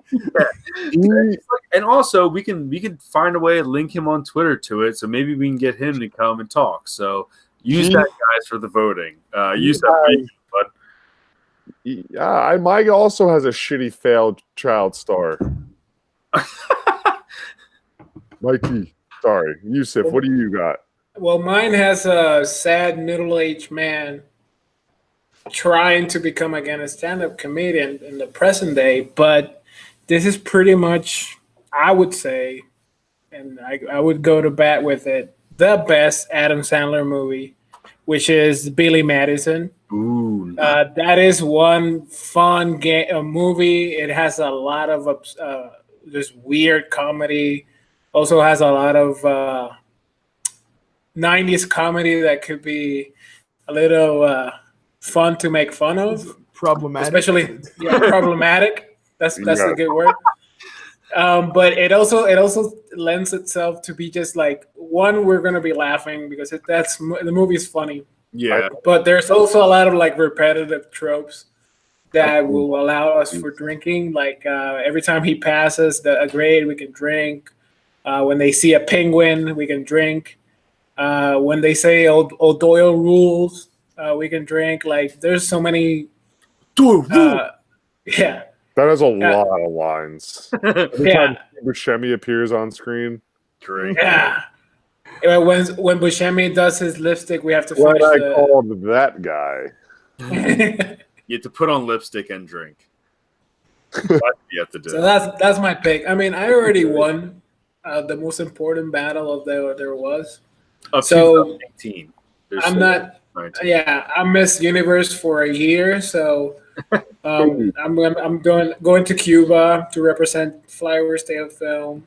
And also we can find a way to link him on Twitter to it, so maybe we can get him to come and talk. So use that, guys, for the voting. Use that, but Mike also has a shitty failed child star. Mikey, sorry, Jusef, what do you got? Well, mine has a sad middle-aged man trying to become again a stand-up comedian in the present day, but this is pretty much, I would say, and I would go to bat with it, the best Adam Sandler movie, which is Billy Madison. Ooh, that is one fun movie. It has a lot of just weird comedy. Also has a lot of 90s comedy that could be a little fun to make fun of. Problematic. Especially problematic. That's a good word. But it also lends itself to be just like, one, we're gonna be laughing because the movie's funny. Yeah. But there's also a lot of like repetitive tropes that will allow us for drinking. Like every time he passes a grade, we can drink. When they see a penguin, we can drink. When they say old Doyle rules, we can drink. Like there's so many. Yeah. That has a lot of lines. Every Yeah. time Buscemi appears on screen. Drink. Yeah. When Buscemi does his lipstick, we have to What finish I called that guy. You have to put on lipstick and drink. You have to do. So that's my pick. I mean, I already won the most important battle of there was. Up So 2018. I'm not. 19. Yeah, I'm Miss Universe for a year, so I'm going to Cuba to represent Flyover State of Film.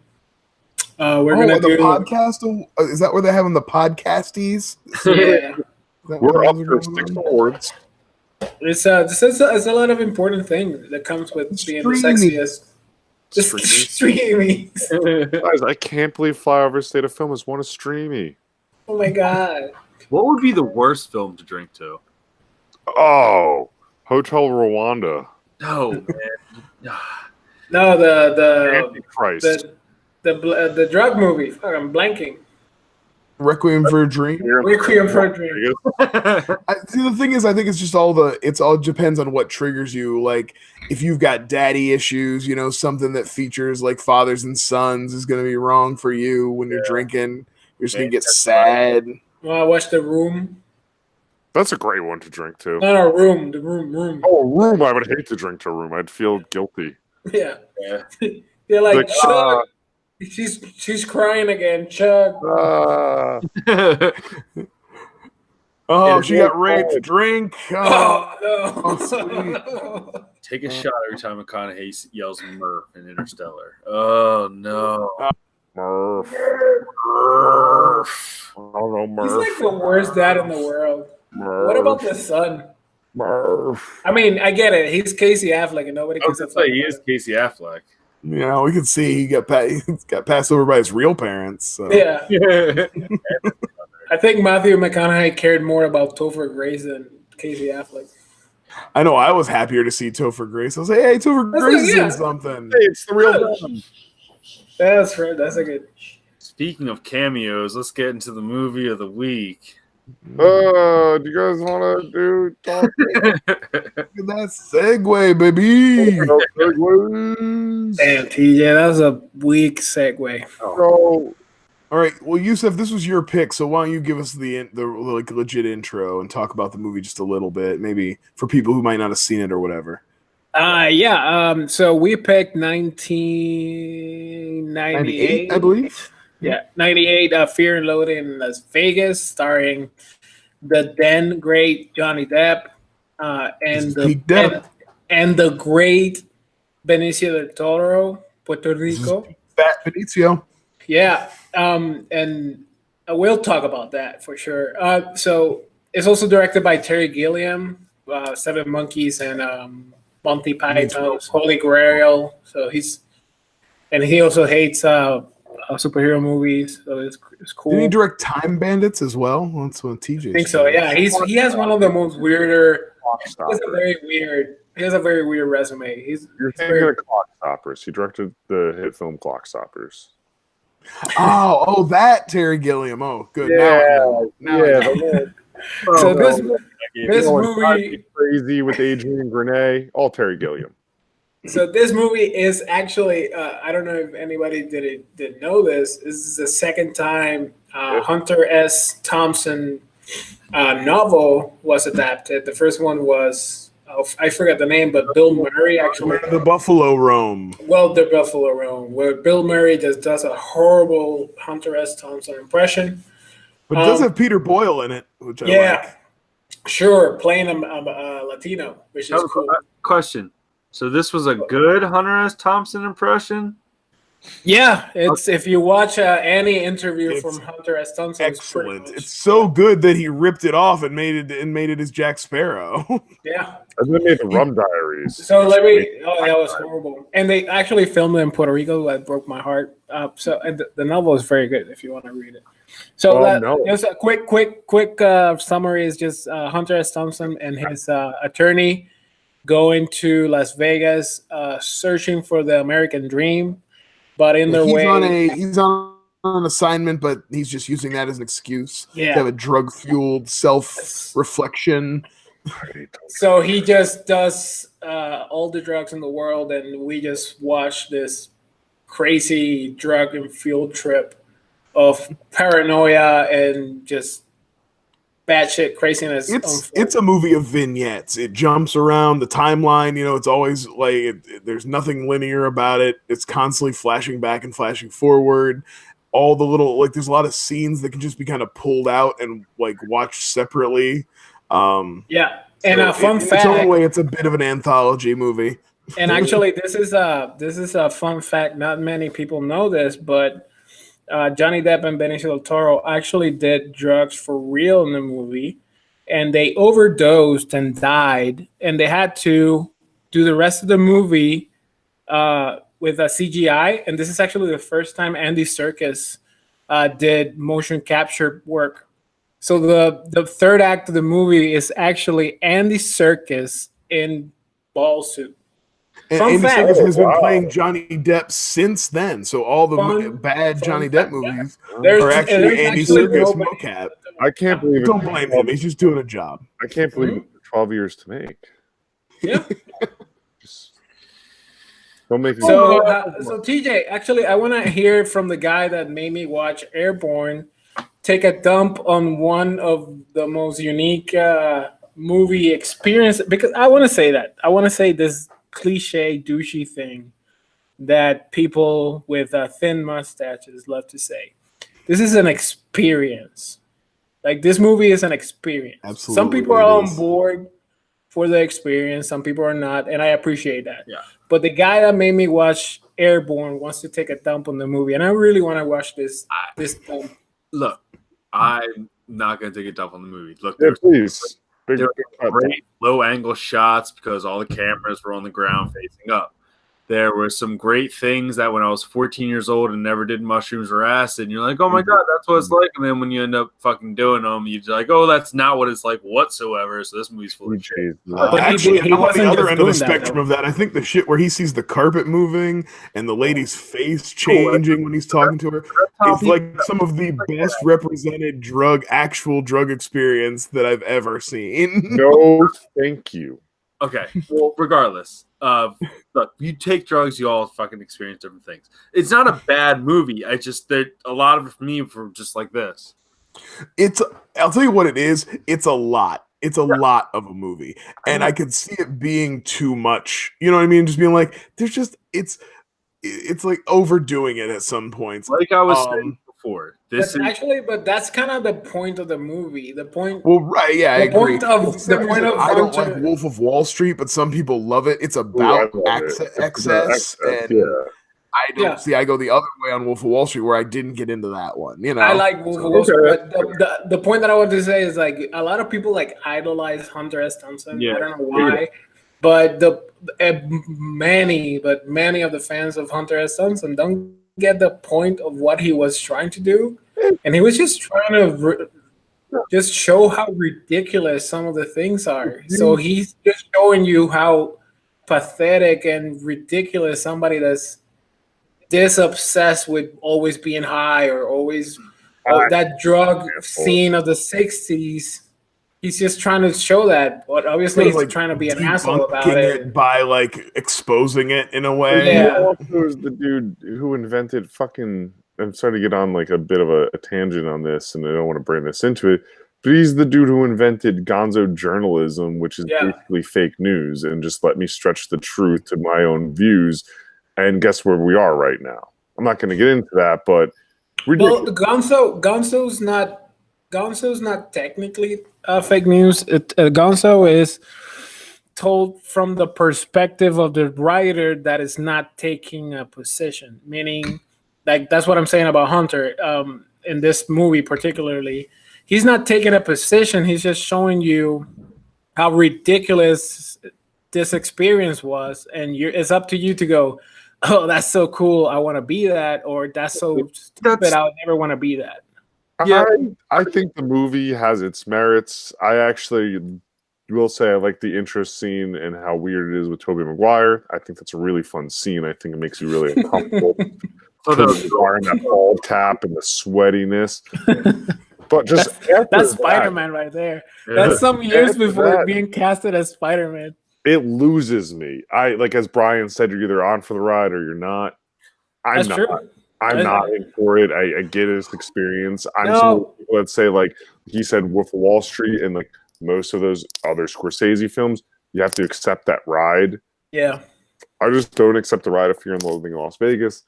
We're gonna the do podcast. Is that where they're having the podcasties? Yeah. We're up for 6 awards. It's a lot of important things that comes with being the sexiest. Just streaming. Guys, I can't believe Flyover State of Film has won a Streamy. Oh my god. What would be the worst film to drink to? Oh, Hotel Rwanda. No, man. No, the Antichrist. the drug movie. Fuck, I'm blanking. Requiem for a Dream. Requiem for a Dream. See, the thing is, I think it's just it all depends on what triggers you. Like, if you've got daddy issues, something that features like fathers and sons is going to be wrong for you when you're drinking. You're just going to get sad. Well, I watched The Room. That's a great one to drink to. No, Room. The Room. Oh, Room. I would hate to drink to Room. I'd feel guilty. Yeah. They're like, Like, Chuck. She's crying again, Chuck. Oh, she got raped. Drink. Oh, no. Take a shot every time McConaughey yells Murph in Interstellar. Oh, no. Murph. I don't know, Murph. He's like the worst dad in the world. Murph. What about the son? Murph. I mean, I get it. He's Casey Affleck, and nobody I was can gonna say he is Casey Affleck. Yeah, we can see he got passed over by his real parents. So. Yeah. I think Matthew McConaughey cared more about Topher Grace than Casey Affleck. I know. I was happier to see Topher Grace. I was like, "Hey, Topher Grace is in something." Hey, it's the real one. That's right. That's a good. Speaking of cameos, let's get into the movie of the week. Do you guys want to do talk? Look at that segue, baby. Damn, TJ, that was a weak segue. So, All right. Well, Jusef, this was your pick, so why don't you give us the like legit intro and talk about the movie just a little bit, maybe for people who might not have seen it or whatever. So we picked 1998, I believe. Yeah, 98. Fear and Loathing in Las Vegas, starring the then great Johnny Depp, and the great Benicio del Toro, Puerto Rico. Fat Benicio. Yeah, and we'll talk about that for sure. So it's also directed by Terry Gilliam, Seven Monkeys and Monty Python's Holy Grail. So he also hates superhero movies, so it's cool. Did he direct Time Bandits as well? That's what TJ. I think so. Yeah, he has one of the most weirder. He has a very weird resume. You're thinking of Clock Stoppers. He directed the hit film Clock Stoppers. Oh, that Terry Gilliam. Oh, good. Now I know. So this movie Crazy with Adrian Grenay, all Terry Gilliam. So this movie is actually, I don't know if anybody did know this. This is the second time Hunter S. Thompson novel was adapted. The first one was, I forget the name, but Bill Murray actually. The Buffalo Roam. Well, the Buffalo Roam, where Bill Murray just does a horrible Hunter S. Thompson impression. But it does have Peter Boyle in it, which I like. Sure, playing a Latino, which is cool. Question. So this was a good Hunter S. Thompson impression? Yeah, it's if you watch any interview It's from Hunter S. Thompson, excellent. It's so good that he ripped it off and made it as Jack Sparrow. yeah. And then they made the Rum Diaries. So let me. Oh, that was horrible. And they actually filmed it in Puerto Rico. That broke my heart. And the novel is very good if you want to read it. So just a quick summary is just Hunter S. Thompson and his attorney going to Las Vegas, searching for the American dream, but in their way, he's on an assignment, but he's just using that as an excuse to Yeah. have a drug-fueled self-reflection. So he just does all the drugs in the world, and we just watch this crazy drug and field trip of paranoia and just batshit craziness. It's a movie of vignettes. It jumps around the timeline. You know, it's always like there's nothing linear about it. It's constantly flashing back and flashing forward. All the little there's a lot of scenes that can just be kind of pulled out and like watched separately. Yeah, and a fun fact. Its own way, it's a bit of an anthology movie. And actually, this is a fun fact. Not many people know this, but Johnny Depp and Benicio del Toro actually did drugs for real in the movie, and they overdosed and died, and they had to do the rest of the movie with a CGI. And this is actually the first time Andy Serkis did motion capture work. So the third act of the movie is actually Andy Serkis in ball suit. And Andy Serkis has been playing Johnny Depp since then. So all the bad Johnny Depp movies are actually Andy Serkis mocap. I can't believe it. Don't blame him. He's just doing a job. I can't believe it took 12 years to make. Yeah. Just don't make it. So TJ, actually, I want to hear from the guy that made me watch Airborne take a dump on one of the most unique movie experience, because I want to say that. I want to say this cliche douchey thing that people with thin mustaches love to say. This is an experience. Like, this movie is an experience. Absolutely, some people are on board for the experience, some people are not, and I appreciate that. Yeah. But the guy that made me watch Airborne wants to take a dump on the movie, and I really want to watch this dump. Look, I'm not gonna take a dump on the movie. Look, Yeah, there's please. there were great low angle shots because all the cameras were on the ground facing up. There were some great things that when I was 14 years old and never did mushrooms or acid, and you're like, oh my God, that's what it's like. And then when you end up fucking doing them, you're like, oh, that's not what it's like whatsoever. So this movie's full of shit. But Actually, he I'm on wasn't the other just end of the doing that, spectrum though. of that. I think the shit where he sees the carpet moving and the lady's face changing when he's talking to her is like some of the best represented actual drug experience that I've ever seen. No, thank you. Okay, well, regardless, look, you take drugs, you all fucking experience different things. It's not a bad movie. I just there a lot of it for me for just like this. I'll tell you what it is. It's a lot. It's a lot of a movie, and I could see it being too much. You know what I mean? Just being like, there's just it's like overdoing it at some points. Like I was saying before, But that's kind of the point of the movie. The point. Well, right, yeah, I agree. I don't Hunter- like Wolf of Wall Street, but some people love it. It's about excess, and I don't see. I go the other way on Wolf of Wall Street, where I didn't get into that one. You know, I like Wolf of Wall Street, but the point that I want to say is like a lot of people like idolize Hunter S. Thompson. Yeah. I don't know why, but many of the fans of Hunter S. Thompson don't get the point of what he was trying to do, and he was just trying to just show how ridiculous some of the things are. So he's just showing you how pathetic and ridiculous somebody that's this obsessed with always being high or always that drug scene of the 60s. He's just trying to show that, but obviously he's trying to be an asshole about it by like exposing it in a way. Yeah. Also, was the dude who invented fucking. I'm starting to get on like a bit of a tangent on this, and I don't want to bring this into it. But he's the dude who invented gonzo journalism, which is basically fake news, and just let me stretch the truth to my own views. And guess where we are right now? I'm not going to get into that, but well, Gonzo's not technically fake news. Gonzo is told from the perspective of the writer that is not taking a position, meaning like that's what I'm saying about Hunter. In this movie particularly, he's not taking a position. He's just showing you how ridiculous this experience was, and it's up to you to go, oh, that's so cool, I want to be that, or that's so stupid, I would never want to be that. Yeah. I think the movie has its merits. I actually will say I like the intro scene and how weird it is with Tobey Maguire. I think that's a really fun scene. I think it makes you really uncomfortable. Tobey Maguire and that bald cap and the sweatiness. But just that's Spider-Man right there. Yeah. That's some years before being casted as Spider-Man. It loses me. I like, as Brian said, you're either on for the ride or you're not. I'm not. True. I'm not in for it. I get his experience. I'm some of the people that say, like he said, Wolf of Wall Street and like most of those other Scorsese films, you have to accept that ride. Yeah. I just don't accept the ride of Fear and Loathing in Las Vegas.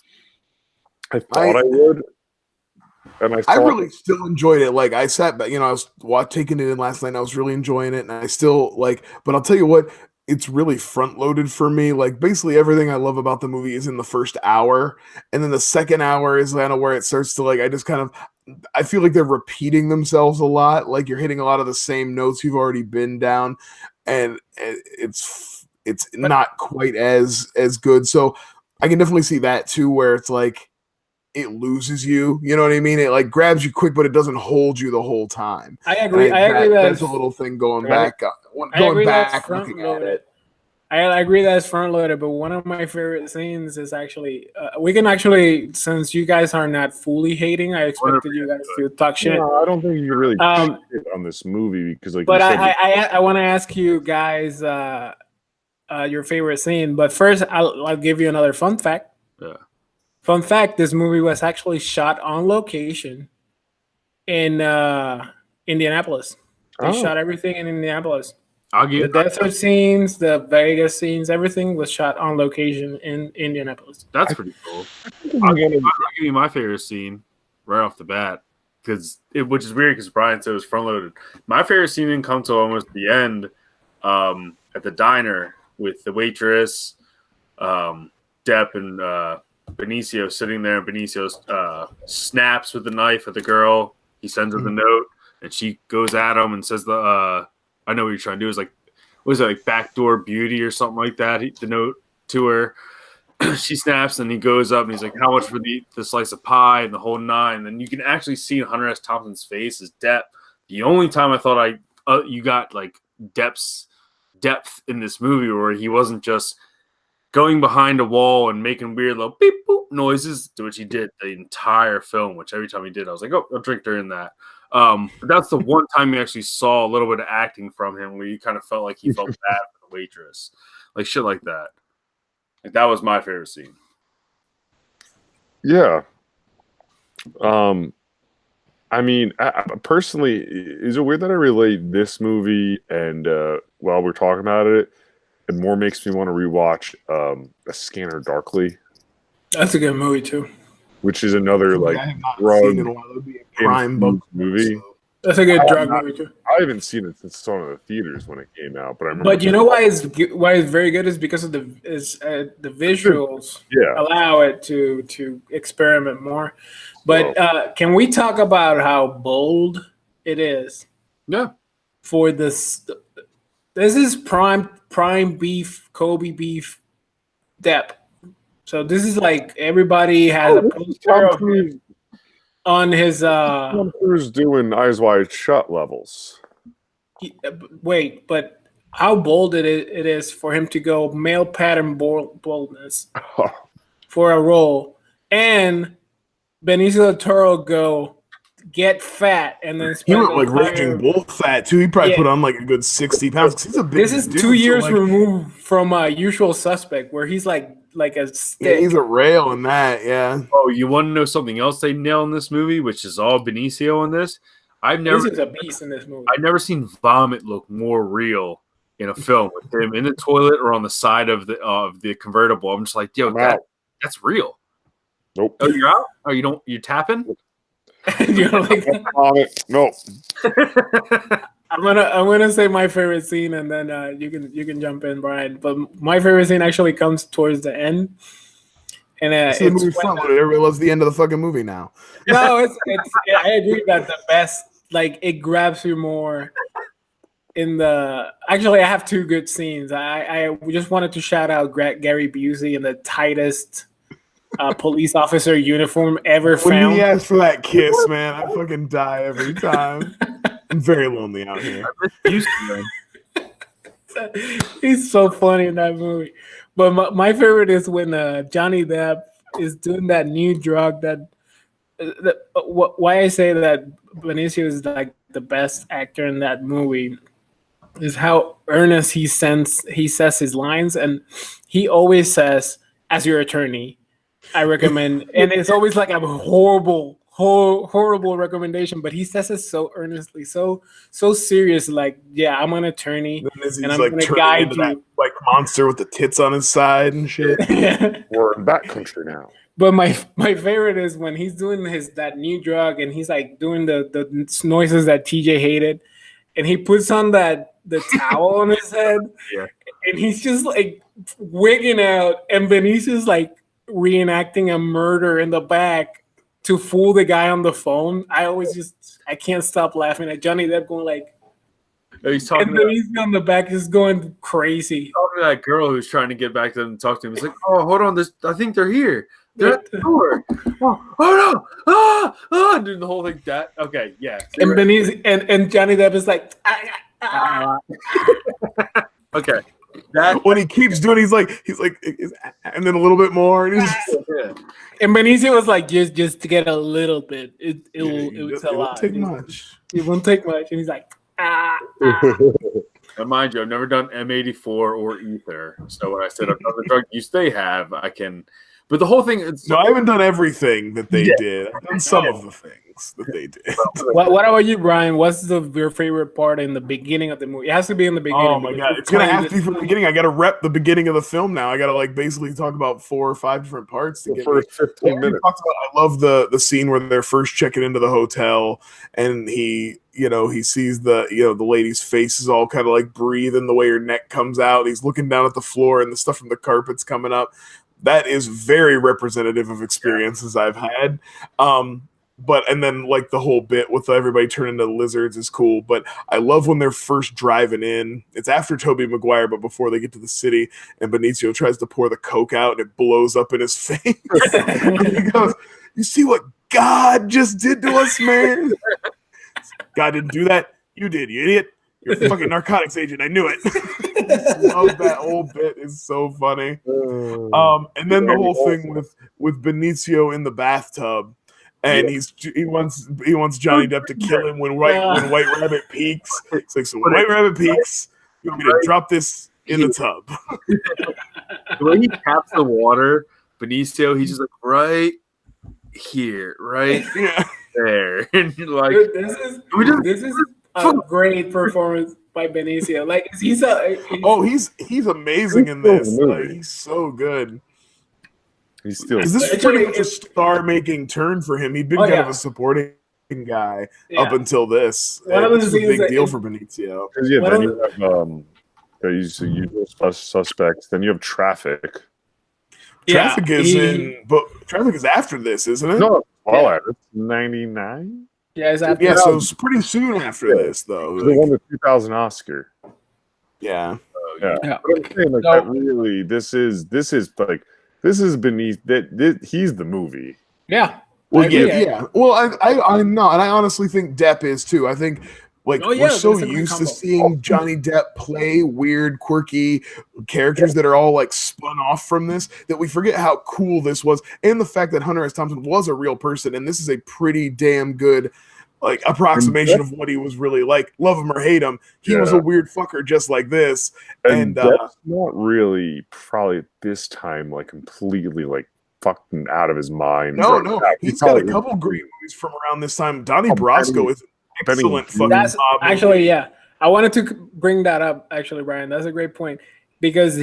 I thought I would. And I really still enjoyed it. Like I sat back, I was taking it in last night and I was really enjoying it. And I still but I'll tell you what, it's really front loaded for me. Like basically everything I love about the movie is in the first hour. And then the second hour is kind of where it starts to I feel like they're repeating themselves a lot. Like you're hitting a lot of the same notes you've already been down. And it's not quite as good. So I can definitely see that too, where it's like, it loses you, you know what I mean? It like grabs you quick, but it doesn't hold you the whole time. I agree. I agree that's a little thing going back. Going back, looking at it. I agree that it's front loaded, but one of my favorite scenes is actually we can actually, since you guys are not fully hating, I expected you guys to talk shit. No, I don't think you really shit on this movie because, like, but I want to ask you guys your favorite scene. But first, I'll give you another fun fact. Yeah. Fun fact: this movie was actually shot on location in Indianapolis. They shot everything in Indianapolis. The desert scenes, the Vegas scenes, everything was shot on location in Indianapolis. That's pretty cool. I'll give you my favorite scene right off the bat, which is weird because Brian said it was front loaded. My favorite scene didn't come till almost the end, at the diner with the waitress, Depp and Benicio sitting there, and Benicio snaps with the knife at the girl. He sends her the note, and she goes at him and says, I know what you're trying to do. Is like, what is it, like backdoor beauty or something like that? The note to her. She snaps, and he goes up, and he's like, how much for the slice of pie and the whole nine? And you can actually see Hunter S. Thompson's face is depth. The only time I thought you got like depth in this movie where he wasn't just going behind a wall and making weird little beep boop noises, which he did the entire film, which every time he did, I was like, oh, I'll drink during that. But that's the one time you actually saw a little bit of acting from him where you kind of felt like he felt bad for the waitress. Like shit like that. Like that was my favorite scene. Yeah. I mean, personally, is it weird that I relate this movie and while we're talking about it, it more makes me want to rewatch A Scanner Darkly. That's a good movie too. Which is another like drug crime movie. That's a good drug movie too. I haven't seen it since one of the theaters when it came out, but I remember. But you know why it's very good is because of the visuals allow it to experiment more. But can we talk about how bold it is? Yeah. For this is prime beef, Kobe beef depth. So this is like everybody has a poster of him on his. Tom Cruise doing Eyes Wide Shut levels. Wait, but how bold it is for him to go male pattern boldness for a role, and Benicio del Toro go get fat, and then he went like Raging Bull fat too. He probably put on like a good 60 pounds. He's a big this is dude, 2 years removed from Usual Suspect, where he's like a stick. Yeah, he's a rail in that. Yeah. Oh, you want to know something else they nail in this movie, which is all Benicio in this? This is a beast in this movie. I've never seen vomit look more real in a film with him in the toilet or on the side of the convertible. I'm just like, yo, that's real. Nope. Oh, you're out? Oh, you're tapping? You don't like that? No. I'm gonna say my favorite scene, and then you can jump in, Brian. But my favorite scene actually comes towards the end, and So the movie front loaded. Everybody loves the end of the fucking movie now. no, it's I agree that the best, like, it grabs you more. In the actually, I have two good scenes. I just wanted to shout out Gary Busey in the tightest police officer uniform ever When found. he asked for that kiss, man, I fucking die every time. I'm very lonely out here. He's so funny in that movie. But my favorite is when Johnny Depp is doing that new drug that. Why I say that Benicio is like the best actor in that movie is how earnest he says his lines, and he always says, "As your attorney, I recommend," and it's always like a horrible recommendation, but he says it so earnestly, so serious. Like, yeah, I'm an attorney, and I'm like gonna turning guide into you. that like monster with the tits on his side and shit. We're in back country now. But my favorite is when he's doing that new drug, and he's like doing the noises that TJ hated, and he puts on the towel on his head, and he's just like wigging out, and Benicio's like reenacting a murder in the back to fool the guy on the phone. I can't stop laughing at Johnny Depp going like, He's talking and Benicio on the back is going crazy. to that girl who's trying to get back to them and talk to him. He's like, "Oh, hold on, I think they're here. They're at the door. Oh no! Doing the whole thing. Okay, yeah." And Benicio and Johnny Depp is like, okay. When he keeps doing, he's like, and then a little bit more, and he's and Benicio was like, just to get a little bit. It won't take much. It won't take much, and he's like, And mind you, I've never done M84 or ether. So when I said I've done the drug use they have, I can. But the whole thing is. No, I haven't done everything that they did. I've done some of the things that they did. What about you, Brian? What's your favorite part in the beginning of the movie? It has to be in the beginning. Oh my god, it's gonna have to be from the beginning. I gotta rep the beginning of the film now. I gotta like basically talk about 4 or 5 different parts to The get first 15 minutes. I love the scene where they're first checking into the hotel, and he sees the lady's face is all kind of like breathing the way her neck comes out. He's looking down at the floor, and the stuff from the carpet's coming up. That is very representative of experiences I've had. And then like the whole bit with everybody turning into lizards is cool. But I love when they're first driving in. It's after Tobey Maguire, but before they get to the city, and Benicio tries to pour the Coke out, and it blows up in his face. And he goes, "You see what God just did to us, man? God didn't do that. You did, you idiot. You're a fucking narcotics agent. I knew it." Love that whole bit. Is so funny. And then the whole thing with Benicio in the bathtub, and he wants Johnny Depp to kill him when White Rabbit peeks. It's like, so when White Rabbit peeks, you want me to drop this in the tub? The way he taps the water, Benicio, he's just like right here, right there, and like this is a great performance by Benicio. Like he's amazing in this. Like, he's so good. He's still. This is pretty much a star-making turn for him. He'd been kind of a supporting guy up until this. This is a big deal for Benicio. Yeah, then you have usual suspects. Then you have Traffic. Traffic is after this, isn't it? No, it's 99. Yeah, it's after. Yeah, so it's pretty soon after this, though. They won the 2000 Oscar. Yeah. But I'm saying, like, that really, this is beneath that. He's the movie. Yeah. Well, yeah. Well, I'm not, and I honestly think Depp is too. I think we're so used to seeing Johnny Depp play weird, quirky characters that are all like spun off from this that we forget how cool this was, and the fact that Hunter S. Thompson was a real person, and this is a pretty damn good like approximation of what he was really like. Love him or hate him, he was a weird fucker just like this. And Depp's not really probably at this time like completely like fucking out of his mind. No, he's got a couple great movies from around this time. Donnie Brasco is excellent fucking That's actually, I wanted to bring that up, actually, Brian. That's a great point. Because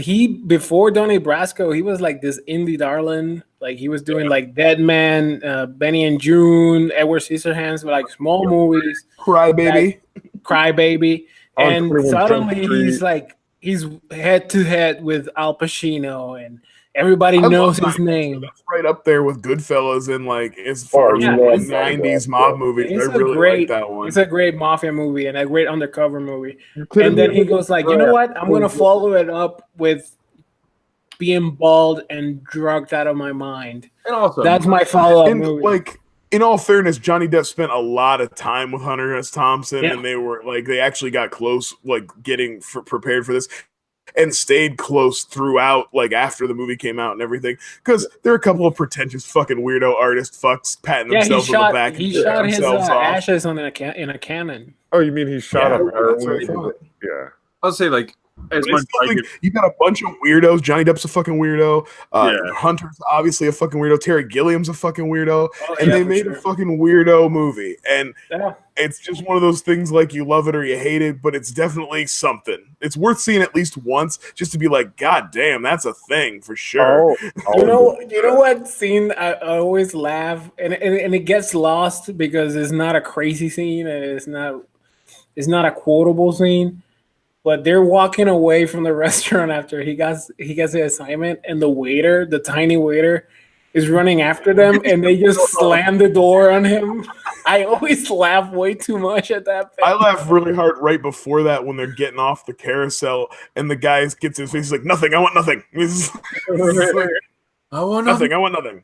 before Donnie Brasco, he was like this indie darling. Like he was doing like Dead Man, Benny and June, Edward Scissorhands, like small movies. Cry Baby. crybaby, On and 21 Jump suddenly Street. he's head to head with Al Pacino, and everybody I love knows his that. name. That's right up there with Goodfellas and like as far as yeah, like it's- 90s mob movies. I really like that one. It's a great mafia movie and a great undercover movie. kidding And then me? he goes like, you know what? I'm gonna follow it up with being bald and drugged out of my mind. And also, That's my follow-up And movie. like in all fairness, Johnny Depp spent a lot of time with Hunter S. Thompson, Yeah. and they actually got close, like getting prepared for this, and stayed close throughout, like after the movie came out and everything. Because there are a couple of pretentious fucking weirdo artist fucks patting yeah, themselves on the back. he and shot patting his themselves off. ashes on in a cannon. Oh, you mean he shot Yeah, up? that's what I thought. Yeah. I'll say like as But I much still like think you got a bunch of weirdos. Johnny Depp's a fucking weirdo. Yeah. Hunter's obviously a fucking weirdo. Terry Gilliam's a fucking weirdo. Oh, And yeah, they for made sure. a fucking weirdo movie. And Yeah. it's just one of those things like you love it or you hate it, but it's definitely something. It's worth seeing at least once just to be like, God damn, that's a thing for sure. You know what scene I always laugh and it gets lost because it's not a crazy scene and it's not a quotable scene, but they're walking away from the restaurant after he gets the assignment, and the tiny waiter, is running after them, and they just slam the door on him. I always laugh way too much at that. I laugh really hard right before that when they're getting off the carousel and the guy gets his face. He's like, nothing, I want nothing. He's like, I want nothing, I want nothing.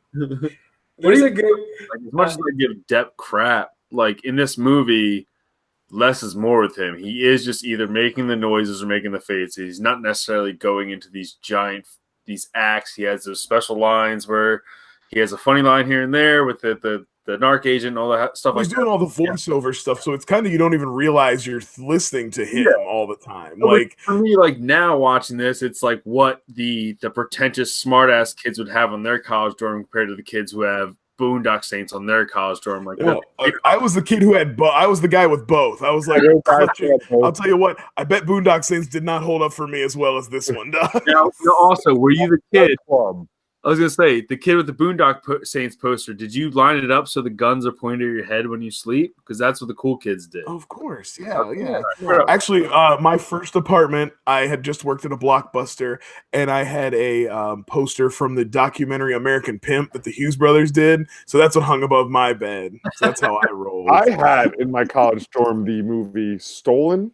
There's a good. Like, as much as I give Depp crap, like in this movie, less is more with him. He is just either making the noises or making the faces. He's not necessarily going into these acts. He has those special lines where he has a funny line here and there with the narc agent and all that stuff. He's like doing that. all the voiceover stuff, so it's kind of you don't even realize you're listening to him all the time. But Like for me, like now watching this, it's like what the pretentious smartass kids would have on their college dorm compared to the kids who have Boondock Saints on their college dorm. Like, I was the kid who had I was the guy with both. I was like, I'll tell you what, I bet Boondock Saints did not hold up for me as well as this one does. now, also, were you the kid? I was gonna say the kid with the Boondock Saints poster. Did you line it up so the guns are pointed at your head when you sleep? Because that's what the cool kids did. Of course, yeah. Actually, my first apartment, I had just worked at a Blockbuster, and I had a poster from the documentary American Pimp that the Hughes brothers did. So that's what hung above my bed. So that's how I rolled. I had in my college dorm the movie Stolen,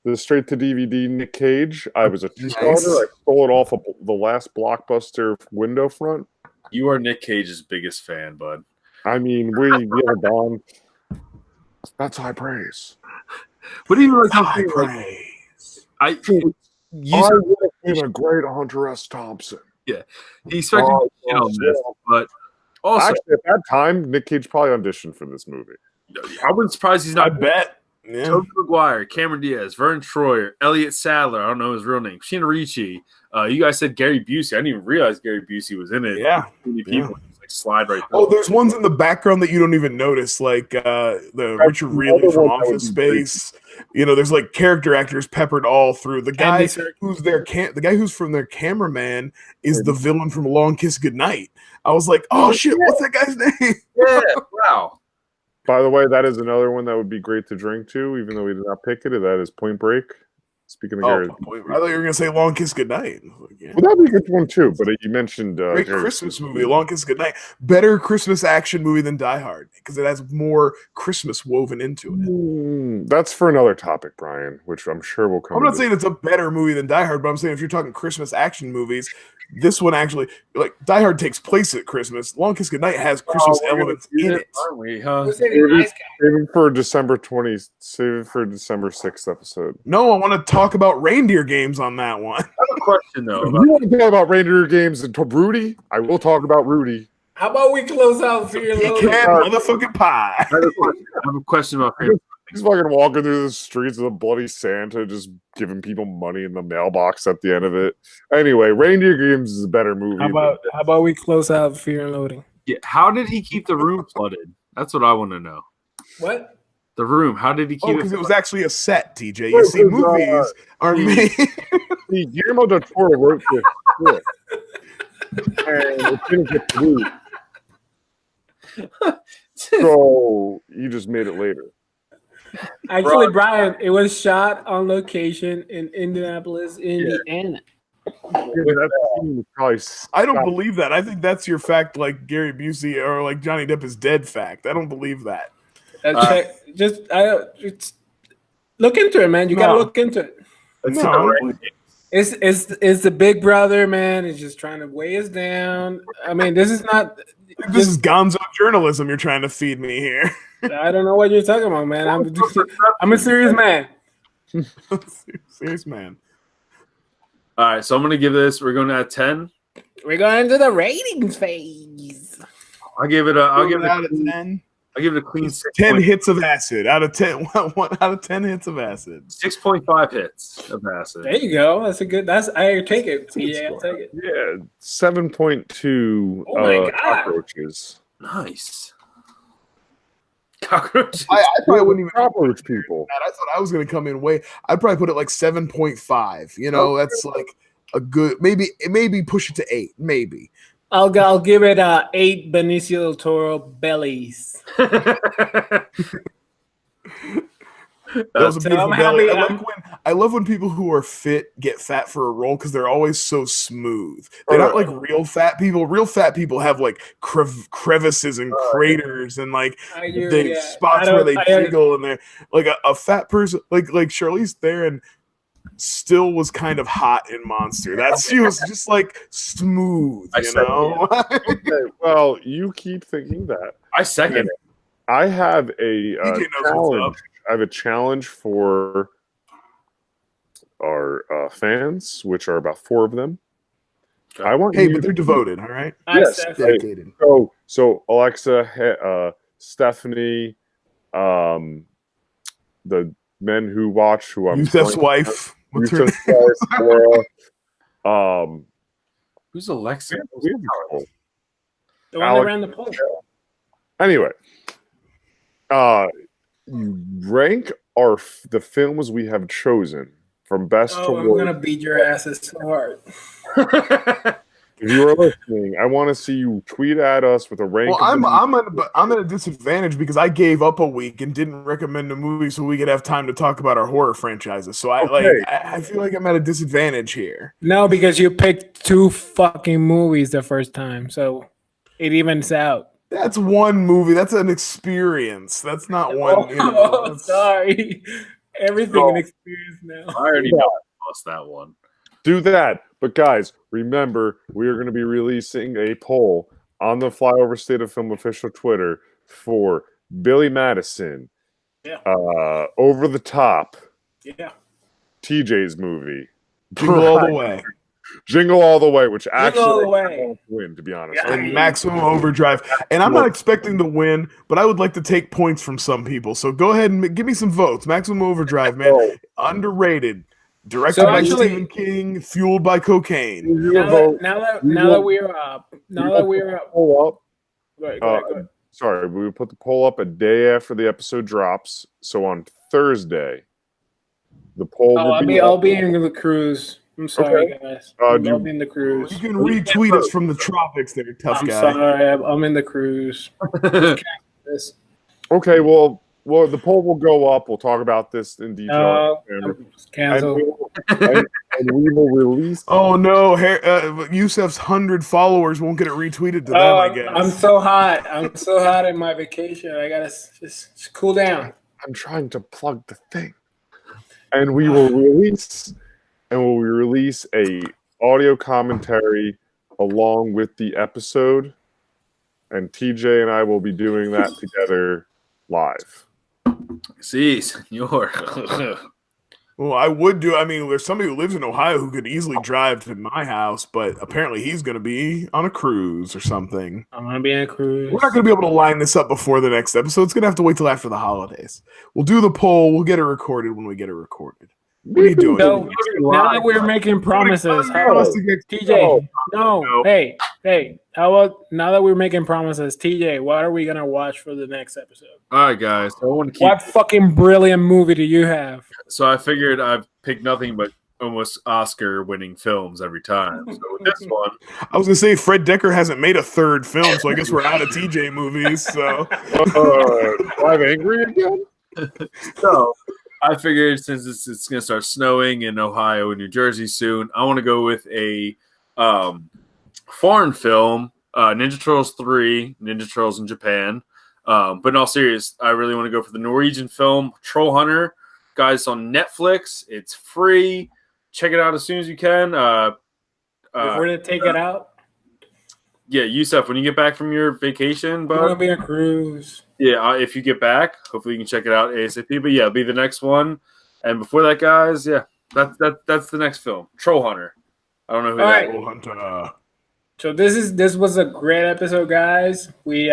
the straight to DVD Nick Cage. I was a two-starter. Nice. I stole it off of the last Blockbuster window front. You are Nick Cage's biggest fan, bud. I mean, we have gone. That's high praise. But even like High something praise. I I would have been a great Hunter S. Thompson. he expected to on this, but also Actually, at that time, Nick Cage probably auditioned for this movie. I wouldn't surprise he's I not. bet. Yeah. Tobey Maguire, Cameron Diaz, Vern Troyer, Elliot Sadler. I don't know his real name. Sheena Ricci. You guys said Gary Busey. I didn't even realize Gary Busey was in it. Yeah. Too many people just like slide right. Oh, there's ones in the background that you don't even notice, like the Richard Reilly from Office Space. You know, there's like character actors peppered all through. The guy who's from their cameraman is the villain from Long Kiss Goodnight. I was like, oh shit, what's that guy's name? Yeah, wow. By the way, that is another one that would be great to drink to, even though we did not pick it. That is Point Break. Speaking of Gary, I thought you were gonna say Long Kiss Goodnight. Like, yeah. well, that'd be a good one too. But you mentioned Great Gary. Christmas movie, Long Kiss Goodnight. Better Christmas action movie than Die Hard because it has more Christmas woven into it. That's for another topic, Brian, which I'm sure will come. I'm not saying it's a better movie than Die Hard, but I'm saying if you're talking Christmas action movies, this one actually, like Die Hard takes place at Christmas. Long Kiss Goodnight has Christmas elements in it. Aren't we, huh? Who's saying nice guy? Save it for December 20th. Save it for December 6th episode. No, I want to talk about reindeer games on that one. I have a question though. If you want to talk about reindeer games and Rudy, I will talk about Rudy. How about we close out Fear and Loathing? Pecan motherfucking pie. I have a question about Fear. He's fucking walking through the streets with a bloody Santa, just giving people money in the mailbox at the end of it. Anyway, Reindeer Games is a better movie. How about we close out Fear and Loathing? Yeah, how did he keep the room flooded? That's what I want to know. What? The room. How did he keep Because it? it was actually a set, TJ. You see, movies are made. See, Guillermo del Toro wrote this script, and it didn't get through. So he just made it later. Actually, Brian, it was shot on location in Indianapolis, Indiana. That scene was probably I don't believe that. I think that's your fact, like Gary Busey or like Johnny Depp is dead fact. I don't believe that. Just look into it, man. You gotta look into it. No, I don't believe it. It's the big brother, man. He's just trying to weigh us down. I mean, this is not. This is gonzo journalism you're trying to feed me here. I don't know what you're talking about, man. I'm a serious man. Serious man. All right, so I'm gonna give this. We're going to 10. We're going into the ratings phase. I'll give it out of 10. I'll give it a clean 10 hits of acid out of 10. One out of 10 hits of acid. 6.5 hits of acid. There you go. That's a good. I take it. Yeah, I'll take it. Yeah, 7.2 Oh my God. cockroaches. Nice. Cockroaches. I probably wouldn't even Cockroach people. I thought I was going to come in way. I'd probably put it like 7.5. You know, that's like a good. Maybe push it to 8. Maybe. I'll give it 8 Benicio del Toro bellies. That was a So beautiful I'm belly. happy. I love when people who are fit get fat for a role because they're always so smooth. They're not like real fat people. Real fat people have like crevices and craters and like the spots where they jiggle and they're like a fat person like Charlize Theron still was kind of hot in Monster. She was just like smooth, you know. Okay, well, you keep thinking that. I second it. I have a knows what's challenge. up. I have a challenge for our fans, which are about 4 of them. I want Hey, you but they're devoted, all right? Yes, Dedicated. So Alexa, Stephanie, the men who watch, who I'm Jusef's wife. What's her Jusef's wife, Laura, Who's Alexa? The one that Alex- ran the poll. Anyway, rank the films we have chosen from best to Oh, I'm worst. gonna beat your asses so hard. If you are listening, I want to see you tweet at us with a rank. Well, I'm at a disadvantage because I gave up a week and didn't recommend a movie so we could have time to talk about our horror franchises. So I feel like I'm at a disadvantage here. No, because you picked 2 fucking movies the first time, so it evens out. That's one movie. That's an experience. That's not one. You know, Oh, sorry. Everything an experience now. I already know I lost that one. Do that. But guys, remember, we are going to be releasing a poll on the Flyover State of Film official Twitter for Billy Madison, Over the Top, TJ's movie, Jingle All the Way. Jingle All the Way, which actually All the Way. I won't win, to be honest. And Maximum Overdrive. And I'm not expecting to win, but I would like to take points from some people. So go ahead and give me some votes. Maximum Overdrive, man. Underrated. Directed by Stephen King, fueled by cocaine. Now that we're up. Poll up. Go ahead. Sorry, we will put the poll up a day after the episode drops. So on Thursday, the poll will be I'll be in the cruise. I'm sorry, guys. I'll be in the cruise. You can retweet us from the tropics there, tough guy. I'm sorry, I'm in the cruise. Okay, well, the poll will go up. We'll talk about this in detail. Cancel. And we will release. Oh no, Jusef's 100 followers won't get it retweeted to them. I guess. I'm so hot. I'm so hot in my vacation. I gotta just cool down. I'm trying to plug the thing, and we will release. And we release a audio commentary along with the episode, and TJ and I will be doing that together live. See, senor. Well, I would do. I mean, there's somebody who lives in Ohio who could easily drive to my house, but apparently he's going to be on a cruise or something. I'm going to be on a cruise. We're not going to be able to line this up before the next episode. It's going to have to wait till after the holidays. We'll do the poll. We'll get it recorded when we get it recorded. What are you doing? So, now that we're making promises, TJ, no, hey, how about now that we're making promises, TJ, what are we gonna watch for the next episode? All right, guys. So I want to keep. What fucking brilliant movie do you have? So I figured I've picked nothing but almost Oscar-winning films every time. So with this one, I was gonna say Fred Decker hasn't made a third film, so I guess we're out of TJ movies. So, Live Angry again? So I figured since it's going to start snowing in Ohio and New Jersey soon, I want to go with a foreign film, Ninja Turtles 3, Ninja Turtles in Japan. But in all seriousness, I really want to go for the Norwegian film Troll Hunter. Guys, it's on Netflix. It's free. Check it out as soon as you can. Before they take it out, Yeah, Jusef, when you get back from your vacation, we're gonna bud. be on a cruise. Yeah, if you get back, hopefully you can check it out ASAP. But yeah, it'll be the next one. And before that, guys, yeah, that's the next film, Troll Hunter. I don't know who All that right. is. Hunter. So this was a great episode, guys. We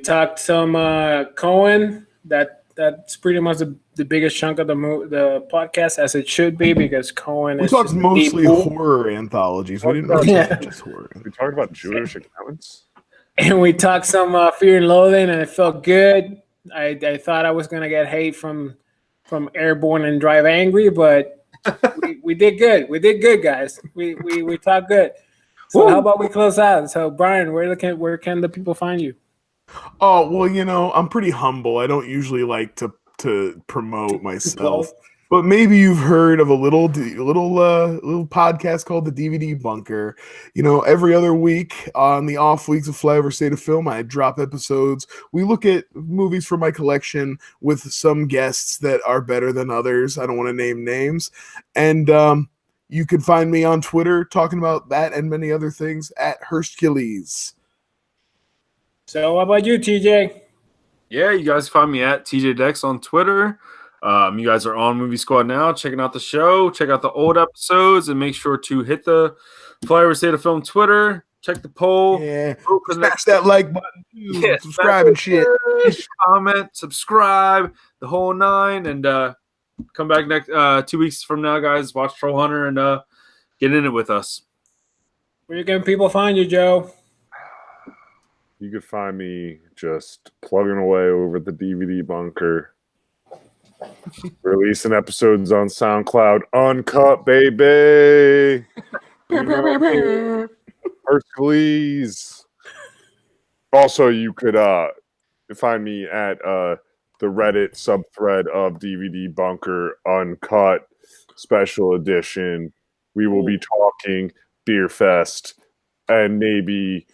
talked some Coen. That's pretty much the biggest chunk of the podcast, as it should be, because Coen We is talked just a mostly deep pool. horror anthologies. We didn't really Yeah. talk just horror. We talked about Jewish accountants. And we talked some Fear and Loathing, and it felt good. I thought I was gonna get hate from Airborne and Drive Angry, but we did good. We did good, guys. We talked good. So how about we close out? So Brian, where can the people find you? Oh, well, I'm pretty humble. I don't usually like to promote myself. But maybe you've heard of a little podcast called the DVD Bunker. Every other week on the off weeks of Flyover State of Film, I drop episodes. We look at movies from my collection with some guests that are better than others. I don't want to name names. And you can find me on Twitter talking about that and many other things at Hershkilles. So how about you, TJ? Yeah, you guys find me at TJ Dex on Twitter. You guys are on Movie Squad now, checking out the show, check out the old episodes, and make sure to hit the Flyover State of Film Twitter, check the poll, Yeah, smash that like button, too. Subscribe and shit. Comment, subscribe, the whole nine, and come back next 2 weeks from now, guys. Watch Troll Hunter and get in it with us. Where can people find you, Joe? You could find me just plugging away over at the DVD Bunker. Releasing episodes on SoundCloud, uncut, baby. Hercules. Also, you could find me at the Reddit subthread of DVD Bunker Uncut Special Edition. We will be talking Beer Fest, and maybe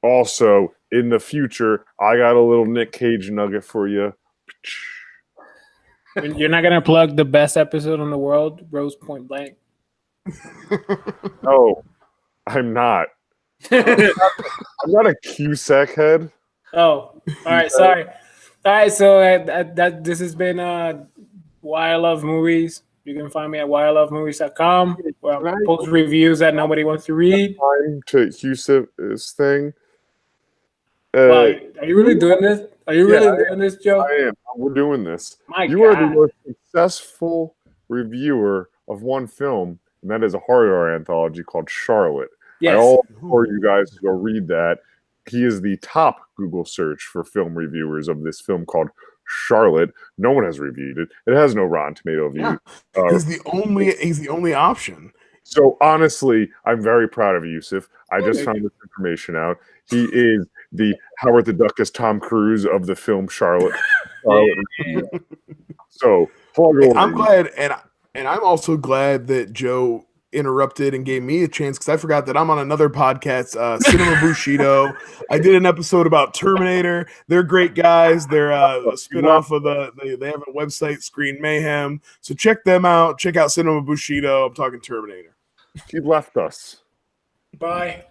also in the future, I got a little Nick Cage nugget for you. You're not gonna plug the best episode in the world, Rose Point Blank. No, I'm not. I'm not a Cusack head. Oh, all right. Sorry. All right. So this has been Why I Love Movies. You can find me at whyIlovemovies.com, where I post reviews that nobody wants to read. Time to Cusack's thing. Wow, are you really doing this? Are you really doing this, Joe? I am. We're doing this. You are the most successful reviewer of one film, and that is a horror anthology called Charlotte. Yes. I all implore you guys to go read that. He is the top Google search for film reviewers of this film called Charlotte. No one has reviewed it. It has no Rotten Tomato view. Yeah. He's the only option. So honestly, I'm very proud of Jusef. I just found this information out. He is the Howard the Duck as Tom Cruise of the film Charlotte. So I'm glad, and I'm also glad that Joe interrupted and gave me a chance, because I forgot that I'm on another podcast, Cinema Bushido. I did an episode about Terminator. They're great guys. They're a spinoff of they have a website, Screen Mayhem. So check them out. Check out Cinema Bushido. I'm talking Terminator. He left us. Bye.